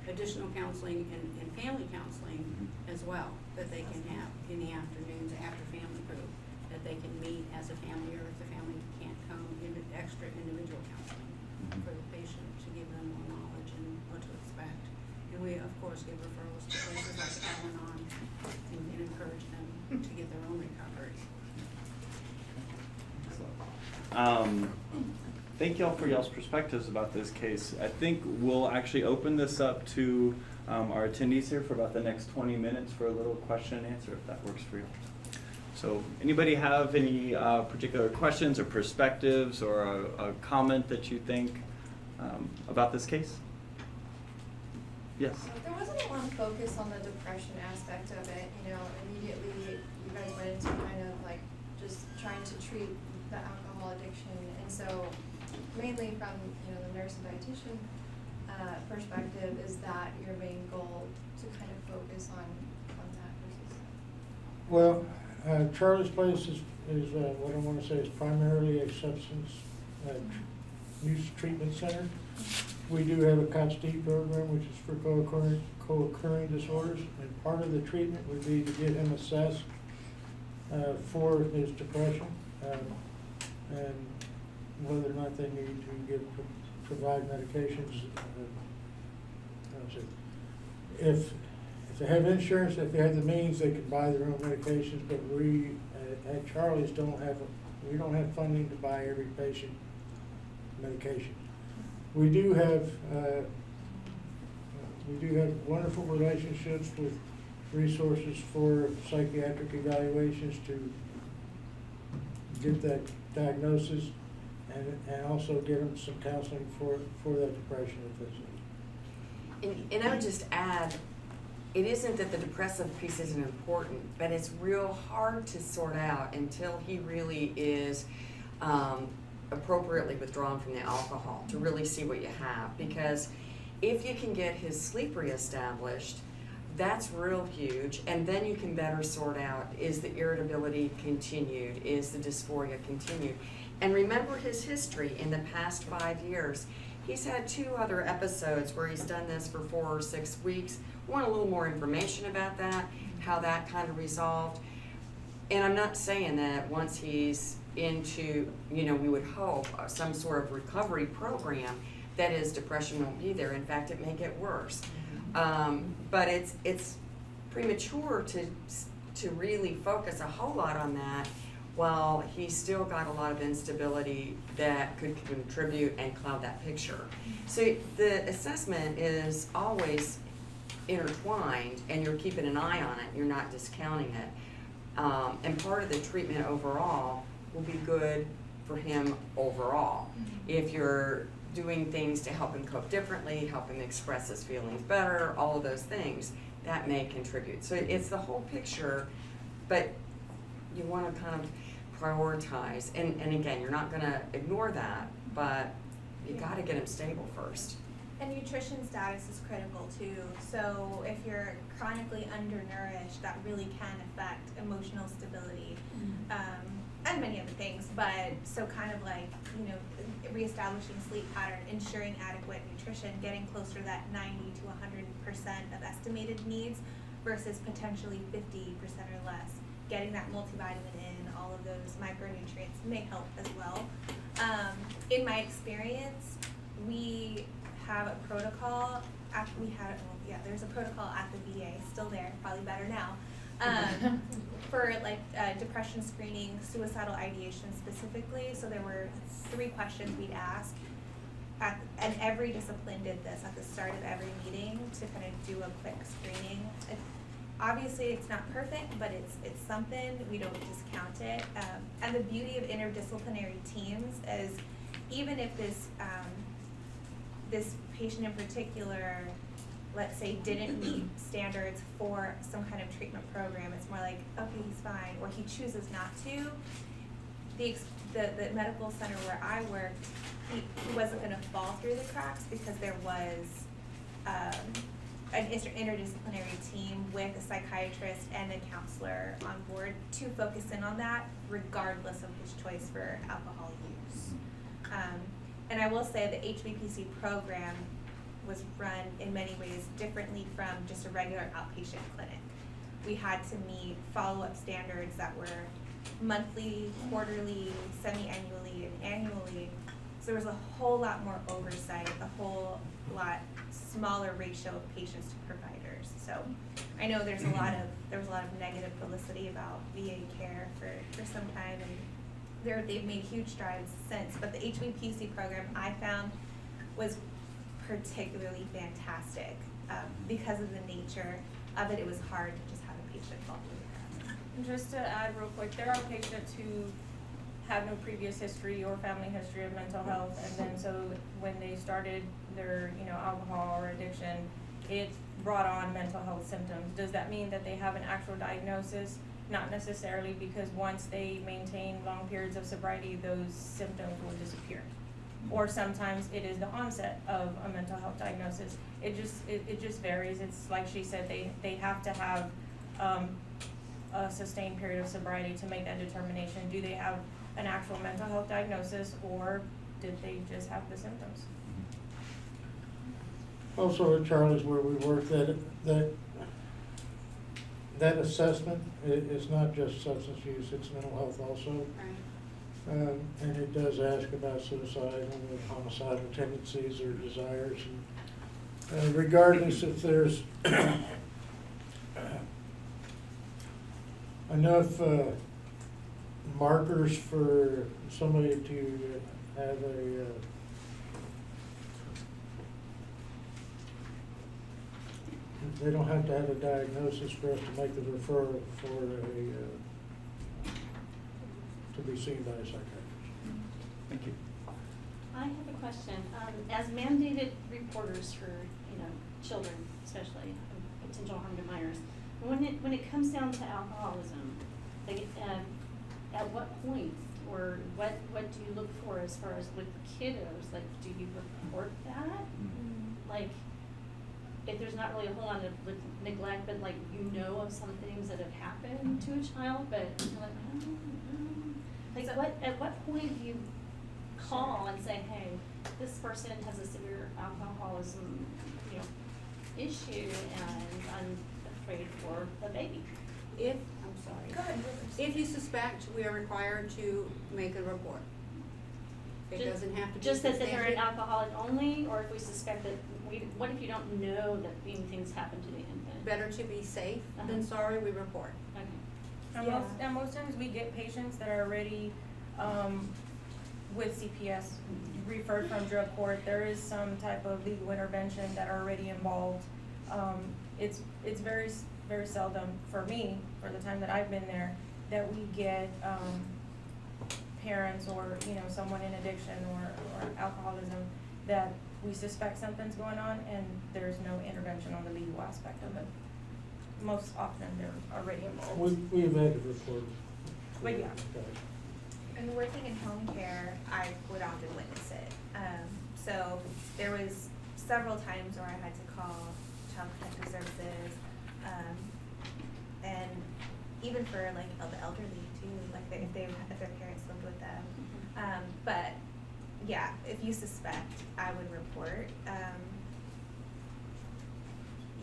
additional counseling and family counseling as well, that they can have in the afternoons after family group, that they can meet as a family, or if the family can't come, extra individual counseling for the patient to give them more knowledge and what to expect. And we, of course, give referrals to places like Al-Anon and encourage them to get their own recovery. Thank y'all for y'all's perspectives about this case. I think we'll actually open this up to our attendees here for about the next 20 minutes for a little question and answer, if that works for you. So anybody have any particular questions or perspectives, or a comment that you think about this case? Yes? There wasn't a lot of focus on the depression aspect of it, you know, immediately you guys went into kind of like just trying to treat the alcohol addiction, and so mainly from, you know, the nurse and dietitian perspective, is that your main goal to kind of focus on that versus? Well, Charlie's Place is what I want to say is primarily a substance use treatment center. We do have a COTS-D program, which is for co-occurring disorders, and part of the treatment would be to get him assessed for his depression, and whether or not they need to provide medications. If they have insurance, if they have the means, they can buy their own medications, but we at Charlie's we don't have funding to buy every patient medication. We do have wonderful relationships with resources for psychiatric evaluations to get that diagnosis and also get them some counseling for that depression if it's needed. And I would just add, it isn't that the depressive piece isn't important, but it's real hard to sort out until he really is appropriately withdrawn from the alcohol to really see what you have. Because if you can get his sleep reestablished, that's real huge, and then you can better sort out, is the irritability continued, is the dysphoria continued? And remember his history in the past 5 years. He's had 2 other episodes where he's done this for 4 or 6 weeks. Want a little more information about that, how that kind of resolved. And I'm not saying that once he's into, you know, we would hope some sort of recovery program, that his depression won't be there. In fact, it may get worse. But it's premature to really focus a whole lot on that while he's still got a lot of instability that could contribute and cloud that picture. So the assessment is always intertwined, and you're keeping an eye on it, you're not discounting it. And part of the treatment overall will be good for him overall. If you're doing things to help him cope differently, help him express his feelings better, all of those things, that may contribute. So it's the whole picture, but you want to kind of prioritize. And again, you're not going to ignore that, but you got to get him stable first. And nutrition status is critical too. So if you're chronically undernourished, that really can affect emotional stability, and many other things. But so kind of like, you know, reestablishing sleep pattern, ensuring adequate nutrition, getting closer to that 90 to 100% of estimated needs versus potentially 50% or less. Getting that multivitamin in, all of those micronutrients may help as well. In my experience, we have a protocol. Actually, there's a protocol at the VA, still there, probably better now, for like depression screening, suicidal ideation specifically. So there were 3 questions we'd ask, and every discipline did this at the start of every meeting to kind of do a quick screening. Obviously, it's not perfect, but it's something. We don't discount it. And the beauty of interdisciplinary teams is, even if this patient in particular, let's say, didn't meet standards for some kind of treatment program, it's more like, okay, he's fine, or he chooses not to. The medical center where I worked, he wasn't going to fall through the cracks because there was an interdisciplinary team with a psychiatrist and a counselor on board to focus in on that, regardless of his choice for alcohol use. And I will say the HBPC program was run in many ways differently from just a regular outpatient clinic. We had to meet follow-up standards that were monthly, quarterly, semi-annually, and annually. So there was a whole lot more oversight, a whole lot smaller ratio of patients to providers. So I know there was a lot of negative publicity about VA care for some time, and they've made huge strides since. But the HBPC program I found was particularly fantastic because of the nature of it. It was hard to just have a patient fall through the cracks. And just to add real quick, there are patients who have no previous history or family history of mental health, and then so when they started their, alcohol or addiction, it brought on mental health symptoms. Does that mean that they have an actual diagnosis? Not necessarily, because once they maintain long periods of sobriety, those symptoms will disappear. Or sometimes it is the onset of a mental health diagnosis. It just varies. It's like she said, they have to have a sustained period of sobriety to make that determination. Do they have an actual mental health diagnosis, or did they just have the symptoms? Also at Charlie's where we work, that assessment is not just substance use, it's mental health also. Right. And it does ask about suicidal and homicidal tendencies or desires. And regardless if there's enough markers for somebody to have they don't have to have a diagnosis for us to make the referral for to be seen by a psychiatrist. Thank you. I have a question. As mandated reporters for, children, especially potential harm to minors, when it comes down to alcoholism, like, at what point or what do you look for as far as with kiddos? Like, do you report that? Like, if there's not really a whole lot of neglect, but like of some things that have happened to a child, but you're like, I don't know. Like, at what point do you call and say, hey, this person has a severe alcoholism, issue, and I'm afraid for the baby? If, I'm sorry. Go ahead. if you suspect, we are required to make a report. It Just- doesn't have to be. Just that they're an substantial. alcoholic only, or if we suspect that what if you don't know that things happen to the infant? Better to be safe than sorry, we report. Okay. And most times we get patients that are already, with CPS, referred from drug court. There is some type of legal intervention that are already involved. It's very, very seldom for me, for the time that I've been there, that we get, parents or, someone in addiction or alcoholism that we suspect something's going on and there's no intervention on the legal aspect of it. Most often they're already involved. We've had to report. But yeah. And working in home care, I would often witness it. So there was several times where I had to call Child Protective Services, and even for like the elderly too, like if their parents lived with them. But yeah, if you suspect, I would report.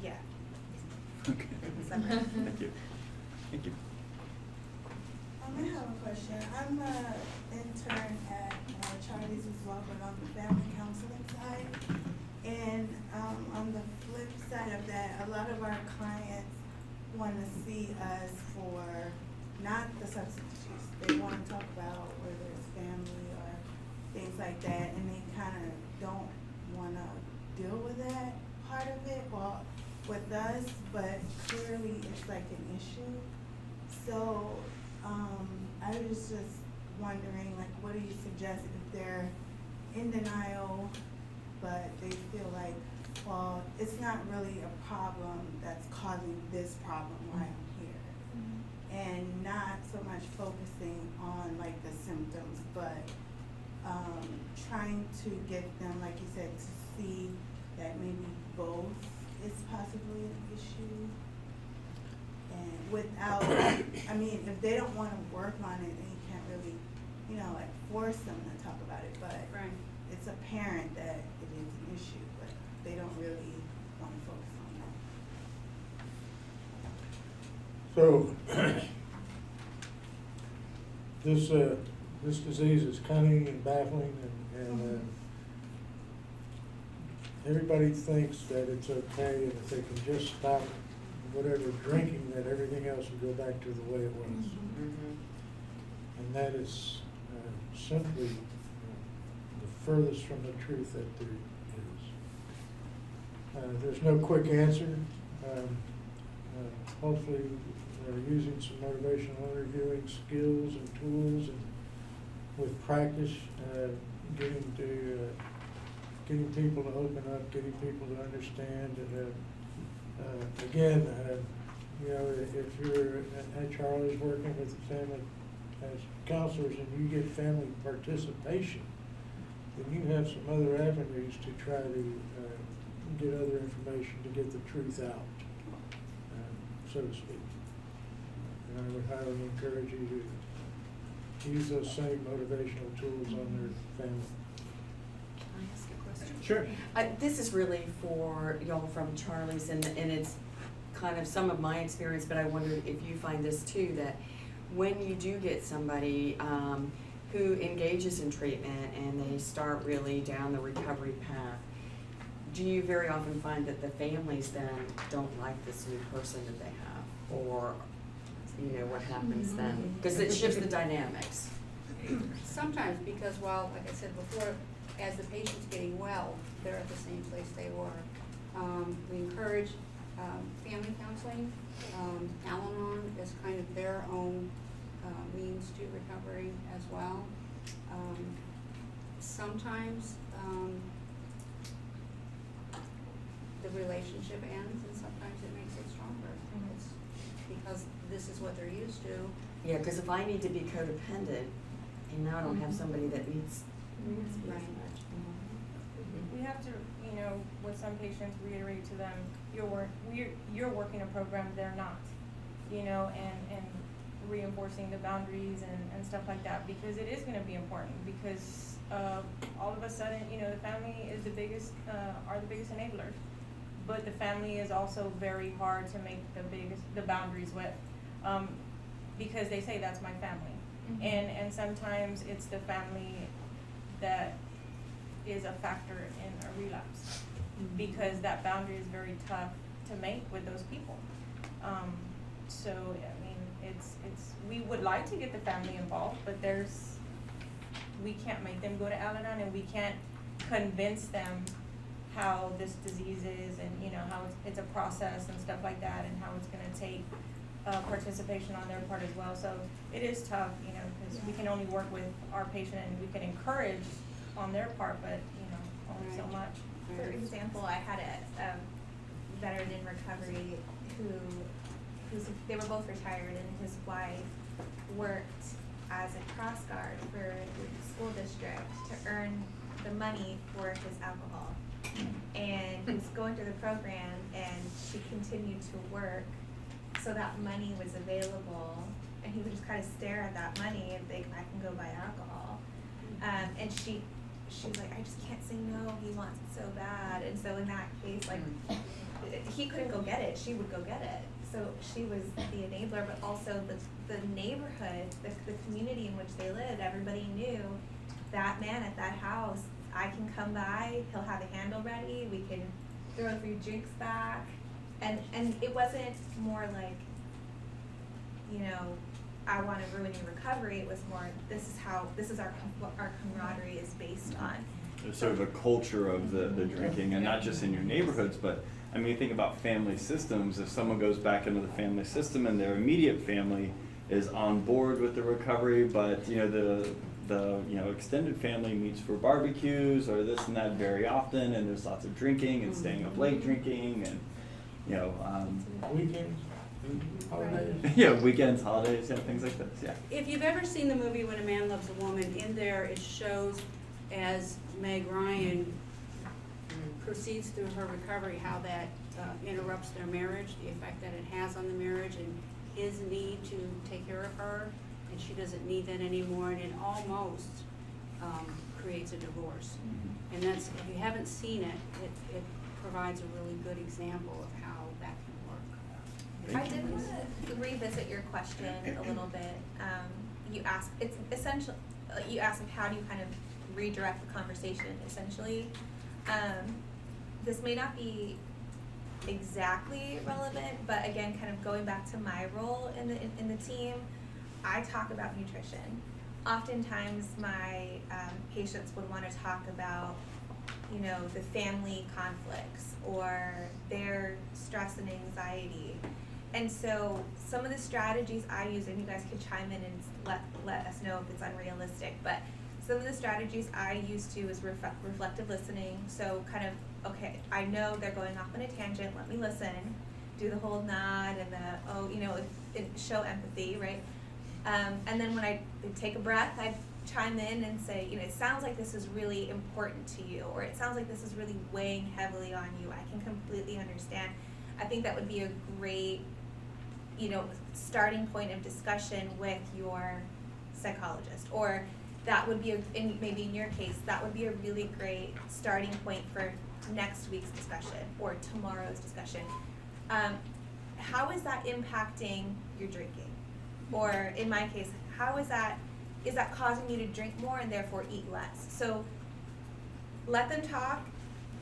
Yeah. Okay. Separate. Thank you. Thank you. I have a question. I'm an intern at Charlie's as well, but on the family counseling side. And on the flip side of that, a lot of our clients want to see us for not the substance use. They want to talk about whether it's family or things like that, and they kind of don't want to deal with that part of it with us, but clearly it's like an issue. So I was just wondering, like, what do you suggest if they're in denial, but they feel like, well, it's not really a problem that's causing this problem while I'm here. And not so much focusing on like the symptoms, but trying to get them, like you said, to see that maybe both is possibly an issue. And without, I mean, if they don't want to work on it, then you can't really, like force them to talk about it. But Right. it's apparent that it is an issue, but they don't really want to focus on that. So, this disease is cunning and baffling, and everybody thinks that it's okay, and if they can just stop whatever drinking, that everything else will go back to the way it was. And that is simply the furthest from the truth that there is. There's no quick answer. Hopefully, we're using some motivational interviewing skills and tools, and with practice, getting people to open up, getting people to understand, and Again, you know, if you're at Charlie's working with the family as counselors and you get family participation, then you have some other avenues to try to get other information to get the truth out, so to speak. And I would highly encourage you to use those same motivational tools on their family. Can I ask a question? Sure. This is really for y'all from Charlie's, and it's kind of some of my experience, but I wonder if you find this too, that when you do get somebody who engages in treatment and they start really down the recovery path, do you very often find that the families then don't like this new person that they have? Or, you know, what happens then? Because it shifts the dynamics. Sometimes, because while, like I said before, as the patient's getting well, they're at the same place they were. We encourage family counseling. Al-Anon is kind of their own means to recovery as well. Sometimes the relationship ends, and sometimes it makes it stronger. It's because this is what they're used to. Yeah, because if I need to be codependent, and now I don't have somebody that needs me as Right. much. We have to, you know, with some patients, reiterate to them, you're working a program, they're not, you know, and reinforcing the boundaries and stuff like that, because it is gonna be important, because all of a sudden, you know, the family is are the biggest enablers, but the family is also very hard to make the boundaries with, because they say that's my family. Mhm. And sometimes it's the family that is a factor in a relapse, because that boundary is very tough to make with those people. So, I mean, it's, we would like to get the family involved, but we can't make them go to Al-Anon, and we can't convince them how this disease is, and, you know, how it's a process and stuff like that, and how it's gonna take participation on their part as well. So it is tough, you know, because we can only work with our patient, and we can encourage on their part, but, you know, only so Right. much. For example, I had a veteran in recovery they were both retired, and his wife worked as a cross guard for the school district to earn the money for his alcohol. And he was going through the program, and she continued to work, so that money was available, and he would just kind of stare at that money and think, I can go buy alcohol. And she's like, I just can't say no, he wants it so bad. And so in that case, like, he couldn't go get it, she would go get it. So she was the enabler, but also the neighborhood, the community in which they lived, everybody knew that man at that house, I can come by, he'll have a handle ready, we can throw a few drinks back. And it wasn't more like, you know, I want to ruin your recovery. It was more, this is what our camaraderie is based on. There's sort of a culture of the drinking, and not just in your neighborhoods, but I mean, think about family systems. If someone goes back into the family system and their immediate family is on board with the recovery, but you know the extended family meets for barbecues or this and that very often, and there's lots of drinking and staying up late drinking, and you know. Weekends, holidays. Yeah, weekends, holidays, yeah, things like this, yeah. If you've ever seen the movie When a Man Loves a Woman, in there it shows as Meg Ryan proceeds through her recovery how that interrupts their marriage, the effect that it has on the marriage, and his need to take care of her, and she doesn't need that anymore, and it almost creates a divorce. And that's, if you haven't seen it, it provides a really good example of how that can work. I did want to revisit your question a little bit. You asked, it's essential. You asked how do you kind of redirect the conversation. Essentially, this may not be exactly relevant, but again, kind of going back to my role in the team, I talk about nutrition. Oftentimes, my patients would want to talk about, you know, the family conflicts or their stress and anxiety. And so some of the strategies I use, and you guys can chime in and let us know if it's unrealistic, but some of the strategies I use too is reflective listening. So kind of, okay, I know they're going off on a tangent, let me listen, do the whole nod and show empathy, right? And then when I take a breath, I chime in and say, it sounds like this is really important to you, or it sounds like this is really weighing heavily on you. I can completely understand. I think that would be a great, starting point of discussion with your psychologist, or that would be, maybe in your case, that would be a really great starting point for next week's discussion or tomorrow's discussion. How is that impacting your drinking? Or in my case, is that causing you to drink more and therefore eat less? So let them talk,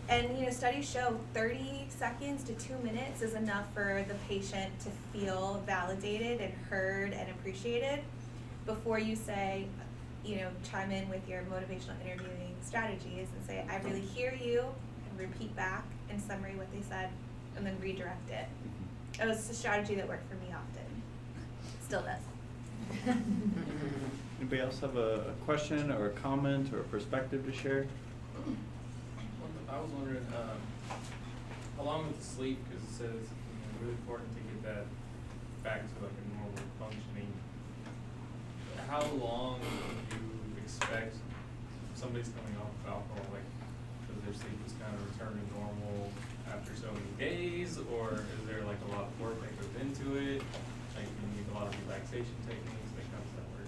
and studies show 30 seconds to 2 minutes is enough for the patient to feel validated and heard and appreciated before you say, chime in with your motivational interviewing strategies and say, I really hear you, and repeat back in summary what they said, and then redirect it. It was a strategy that worked for me often. Still does. Anybody else have a question or a comment or a perspective to share? I was wondering, along with the sleep, because it says really important to get that back to like a normal functioning. How long do you expect somebody's coming off of alcohol, like, does their sleep just kind of return to normal after so many days, or is there like a lot of work that goes into it? Like, you need a lot of relaxation techniques, like how does that work?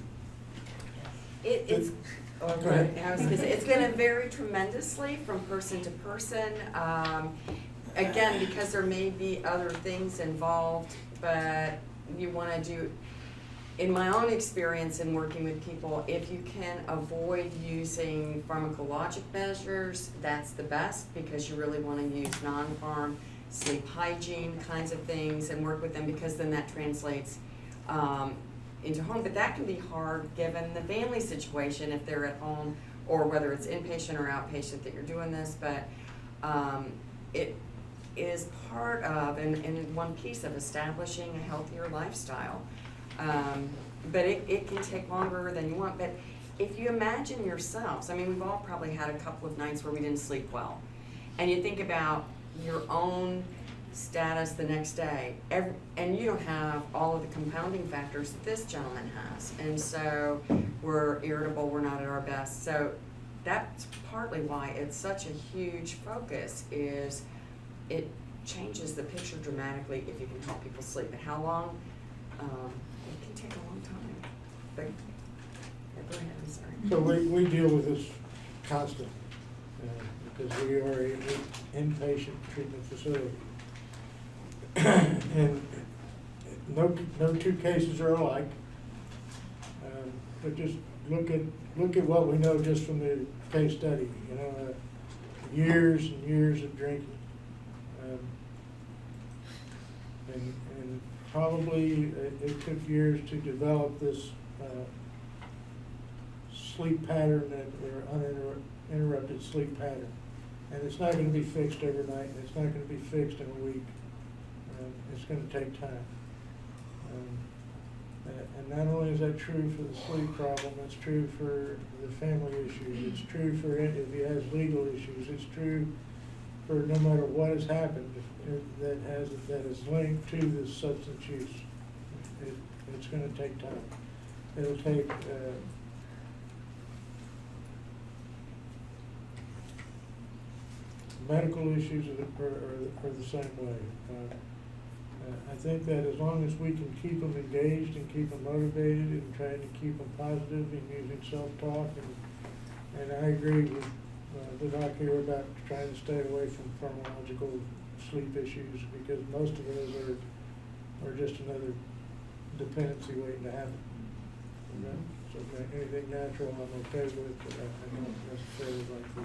Go ahead. I was gonna say, it's gonna vary tremendously from person to person. Again, because there may be other things involved, but you wanna do, in my own experience in working with people, if you can avoid using pharmacologic measures, that's the best, because you really wanna use non-pharm, sleep hygiene kinds of things and work with them, because then that translates into home. But that can be hard given the family situation if they're at home, or whether it's inpatient or outpatient that you're doing this. But it is part of and one piece of establishing a healthier lifestyle. But it can take longer than you want. But if you imagine yourselves, I mean, we've all probably had a couple of nights where we didn't sleep well, and you think about your own status the next day, and you don't have all of the compounding factors that this gentleman has, and so we're irritable, we're not at our best. So that's partly why it's such a huge focus, is it changes the picture dramatically if you can help people sleep. But how long? It can take a long time. But go ahead, I'm sorry. So we deal with this constantly, because we are an inpatient treatment facility. And no two cases are alike. But just look at what we know just from the case study. Years and years of drinking, and probably it took years to develop this sleep pattern, or uninterrupted sleep pattern. And it's not going to be fixed overnight, and it's not going to be fixed in a week. It's going to take time. And not only is that true for the sleep problem, it's true for the family issues. It's true for if he has legal issues. It's true for no matter what has happened that is linked to this substance use. It's going to take time. It'll take medical issues are the same way. I think that as long as we can keep them engaged and keep them motivated and trying to keep them positive and using self-talk, and I agree with the doc here about trying to stay away from pharmacological sleep issues, because most of those are just another dependency waiting to happen. Okay? So anything natural I'm okay with, but I don't necessarily like the.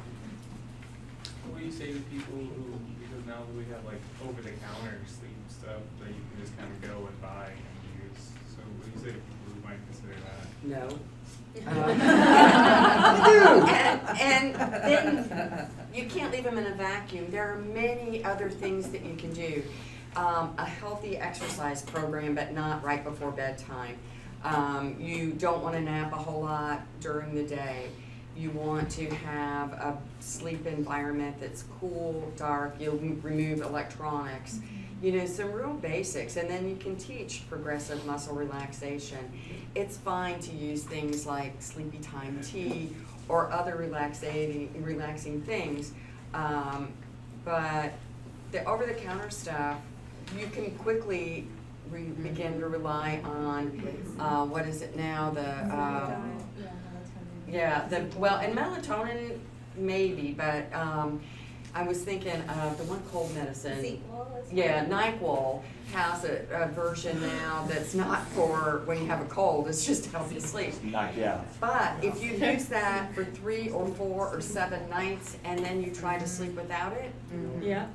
What do you say to people who, because now that we have like over-the-counter sleep stuff that you can just kind of go and buy and use, so what do you say to people who might consider that? No. And then you can't leave them in a vacuum. There are many other things that you can do. A healthy exercise program, but not right before bedtime. You don't want to nap a whole lot during the day. You want to have a sleep environment that's cool, dark, you'll remove electronics. You know, some real basics, and then you can teach progressive muscle relaxation. It's fine to use things like sleepy time tea or other relaxing things, but the over-the-counter stuff, you can quickly begin to rely on, what is it now, and melatonin maybe, but I was thinking of the one cold medicine. Yeah, NyQuil has a version now that's not for when you have a cold, it's just to help you sleep. Knock you out. But if you use that for 3 or 4 or 7 nights and then you try to sleep without it, yeah,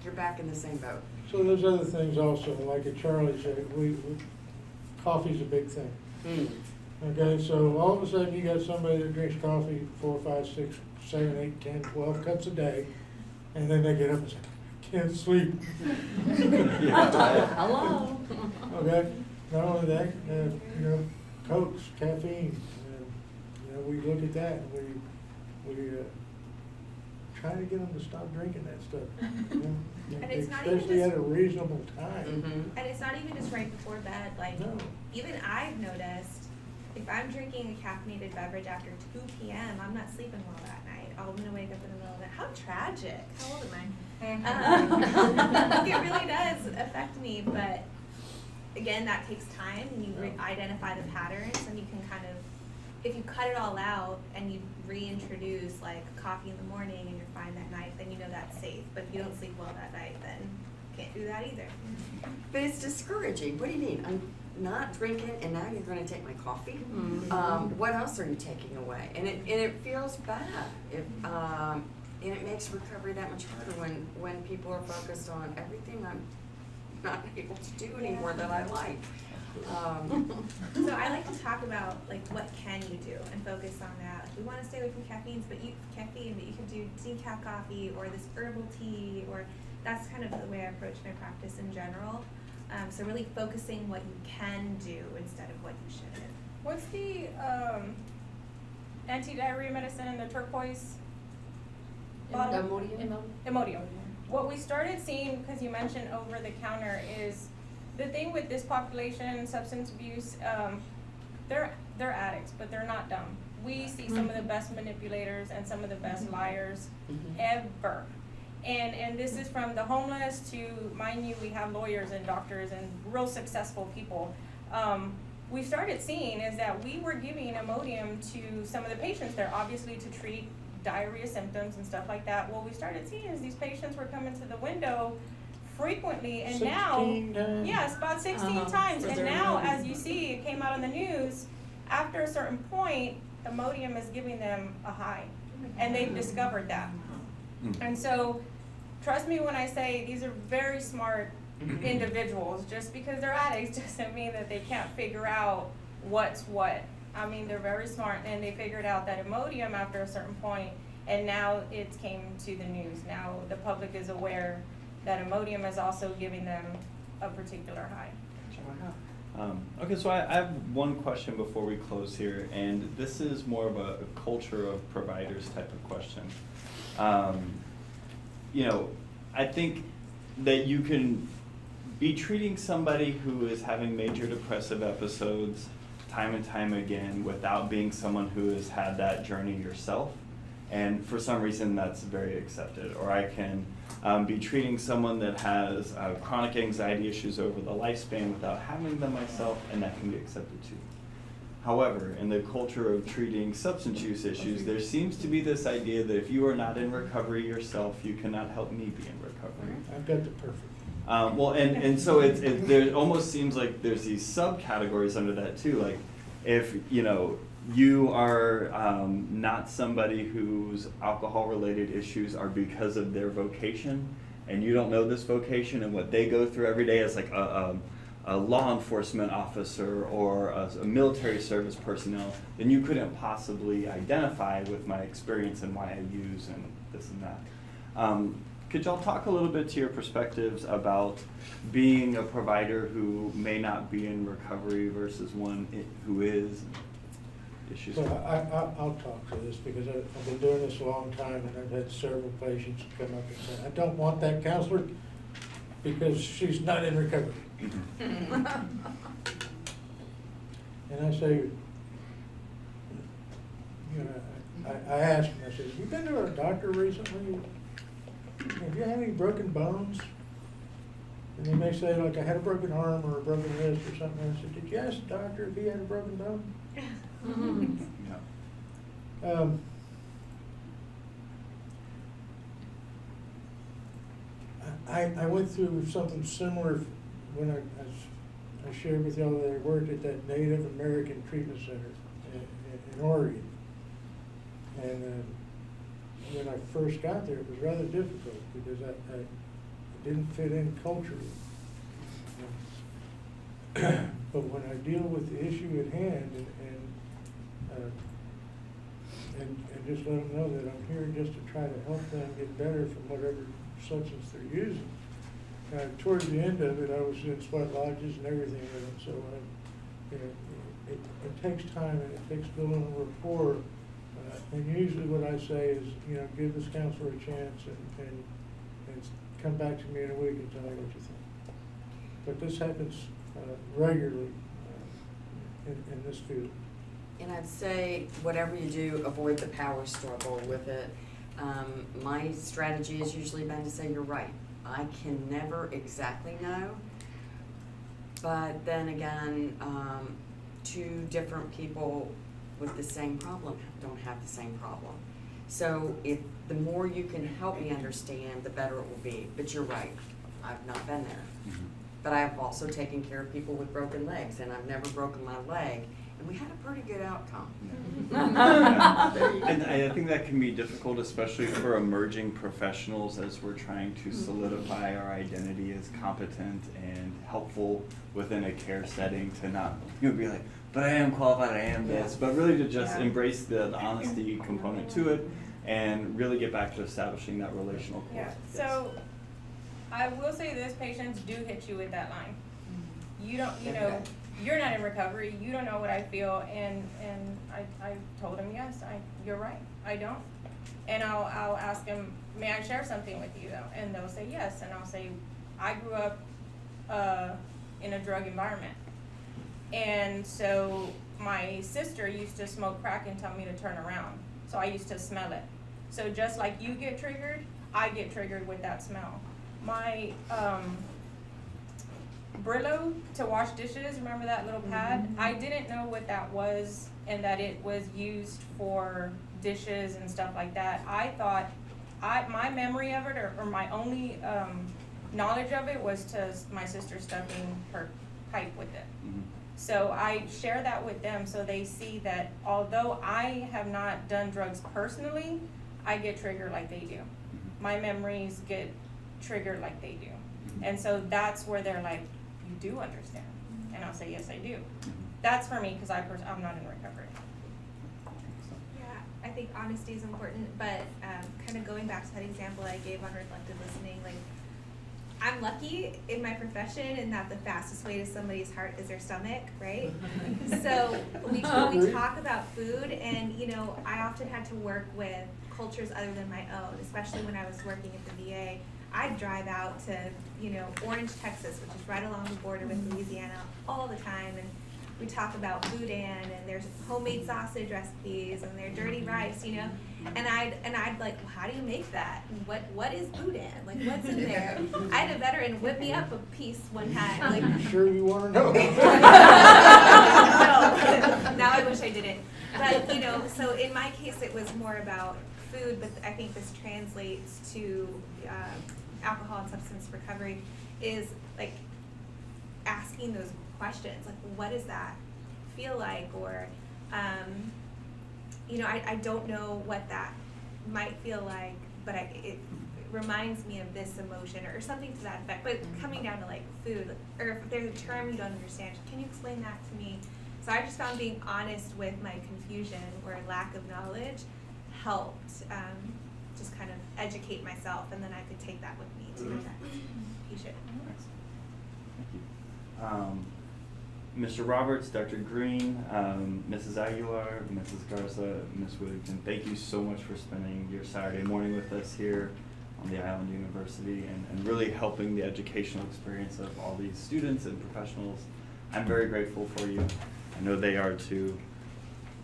you're back in the same boat. So there's other things also, like at Charlie said, coffee's a big thing. Okay, so all of a sudden you got somebody that drinks coffee 4, 5, 6, 7, 8, 10, 12 cups a day, and then they get up and say, can't sleep. Hello. Okay, not only that, you know, Cokes, caffeine, you know, we look at that and we try to get them to stop drinking that stuff. You know? And it's not even Especially just- at a reasonable time. Mm-hmm. And it's not even just right before bed, like, No. even I've noticed, if I'm drinking a caffeinated beverage after 2 p.m., I'm not sleeping well that night. I'm gonna wake up in the middle of the night. How tragic. How old am I? Like, it really does affect me, but again, that takes time, and you identify the patterns, and you can kind of, if you cut it all out and you reintroduce like coffee in the morning and you're fine that night, then you know that's safe. But if you don't sleep well that night, then can't do that either. But it's discouraging. What do you mean? I'm not drinking and now you're gonna take my coffee? What else are you taking away? And it feels bad. And it makes recovery that much harder when people are focused on everything I'm not able to do anymore that I like. So I like to talk about like what can you do and focus on that. Like, we want to stay away from caffeine, but you can do decaf coffee or this herbal tea, or that's kind of the way I approach my practice in general. So really focusing what you can do instead of what you shouldn't. What's the anti-diarrhea medicine in the turquoise bottle? Imodium. What we started seeing, because you mentioned over the counter, is the thing with this population, substance abuse, they're addicts, but they're not dumb. We see some of the best manipulators and some of the best liars ever. And this is from the homeless to, mind you, we have lawyers and doctors and real successful people. We started seeing is that we were giving Imodium to some of the patients there, obviously to treat diarrhea symptoms and stuff like that. What we started seeing is these patients were coming to the window frequently, and 16 now, times? yes, about 16 times. And now, as you see, it came out on the news, after a certain point, Imodium is giving them a high, and they've discovered that. And so, trust me when I say these are very smart individuals. Just because they're addicts doesn't mean that they can't figure out what's what. I mean, they're very smart, and they figured out that Imodium after a certain point, and now it came to the news. Now the public is aware that Imodium is also giving them a particular high. Okay, so I have one question before we close here, and this is more of a culture of providers type of question. You know, I think that you can be treating somebody who is having major depressive episodes time and time again without being someone who has had that journey yourself, and for some reason that's very accepted. Or I can be treating someone that has chronic anxiety issues over the lifespan without having them myself, and that can be accepted too. However, in the culture of treating substance use issues, there seems to be this idea that if you are not in recovery yourself, you cannot help me be in recovery. I've got the perfect. Well, and so there almost seems like there's these subcategories under that too. Like, if you know you are not somebody whose alcohol-related issues are because of their vocation, and you don't know this vocation and what they go through every day as like a law enforcement officer or a military service personnel, then you couldn't possibly identify with my experience and why I use and this and that. Could y'all talk a little bit to your perspectives about being a provider who may not be in recovery versus one who is? issues. Well, I'll talk to this because I've been doing this a long time and I've had several patients come up and say, I don't want that counselor because she's not in recovery. And I say, you know, I asked them, I said, have you been to a doctor recently? Have you had any broken bones? And they may say, like, I had a broken arm or a broken wrist or something. I said, did you ask the doctor if he had a broken bone? Yeah. I went through something similar when I shared with y'all that I worked at that Native American Treatment Center in Oregon. And when I first got there, it was rather difficult because I didn't fit in culturally. But when I deal with the issue at hand and just let them know that I'm here just to try to help them get better from whatever substance they're using. Towards the end of it, I was in sweat lodges and everything with them, so you know, it takes time and it takes building a rapport. And usually what I say is, you know, give this counselor a chance and come back to me in a week and tell me what you think. But this happens regularly in this field. And I'd say, whatever you do, avoid the power struggle with it. My strategy has usually been to say, you're right. I can never exactly know. But then again, two different people with the same problem don't have the same problem. So if the more you can help me understand, the better it will be. But you're right, I've not been there. Mm-hmm. But I have also taken care of people with broken legs, and I've never broken my leg, and we had a pretty good outcome. And I think that can be difficult, especially for emerging professionals as we're trying to solidify our identity as competent and helpful within a care setting, to not, you know, be like, but I am qualified, I am this, but really to just embrace the honesty component to it and really get back to establishing that relational core. Yeah, so I will say this, patients do hit you with that line. You don't, you know, you're not in recovery, you don't know what I feel, and I told him, yes, you're right, I don't. And I'll ask them, may I share something with you though? And they'll say yes, and I'll say, I grew up in a drug environment. And so my sister used to smoke crack and tell me to turn around. So I used to smell it. So just like you get triggered, I get triggered with that smell. My Brillo to wash dishes, remember that little pad? I didn't know what that was and that it was used for dishes and stuff like that. I thought, my memory of it, or my only knowledge of it, was to my sister stuffing her pipe with it. Mm-hmm. So I share that with them so they see that although I have not done drugs personally, I get triggered like they do. My memories get triggered like they do. And so that's where they're like, you do understand. And I'll say, yes, I do. That's for me because I'm not in recovery. Yeah, I think honesty is important, but kind of going back to that example I gave on reflective listening, like, I'm lucky in my profession in that the fastest way to somebody's heart is their stomach, right? So we talk about food, and you know, I often had to work with cultures other than my own, especially when I was working at the VA. I'd drive out to, you know, Orange, Texas, which is right along the border with Louisiana, all the time, and we talk about boudin, and there's homemade sausage recipes, and their dirty rice, you know, and I'd like, well, how do you make that? And what is boudin? Like, what's in there? I had a veteran whip me up a piece one time. Like, You sure you want to know? no, now I wish I didn't. But, you know, so in my case, it was more about food, but I think this translates to alcohol and substance recovery, is like asking those questions, like, what does that feel like? Or, you know, I don't know what that might feel like, but it reminds me of this emotion or something to that effect. But coming down to like food, or if there's a term you don't understand, can you explain that to me? So I just found being honest with my confusion or lack of knowledge helped just kind of educate myself, and then I could take that with me to the next patient. Thank you. Mr. Roberts, Dr. Green, Mrs. Aguilar, Mrs. Garza, Ms. Whittington, thank you so much for spending your Saturday morning with us here on the Island University and really helping the educational experience of all these students and professionals. I'm very grateful for you. I know they are too.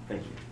Thank you.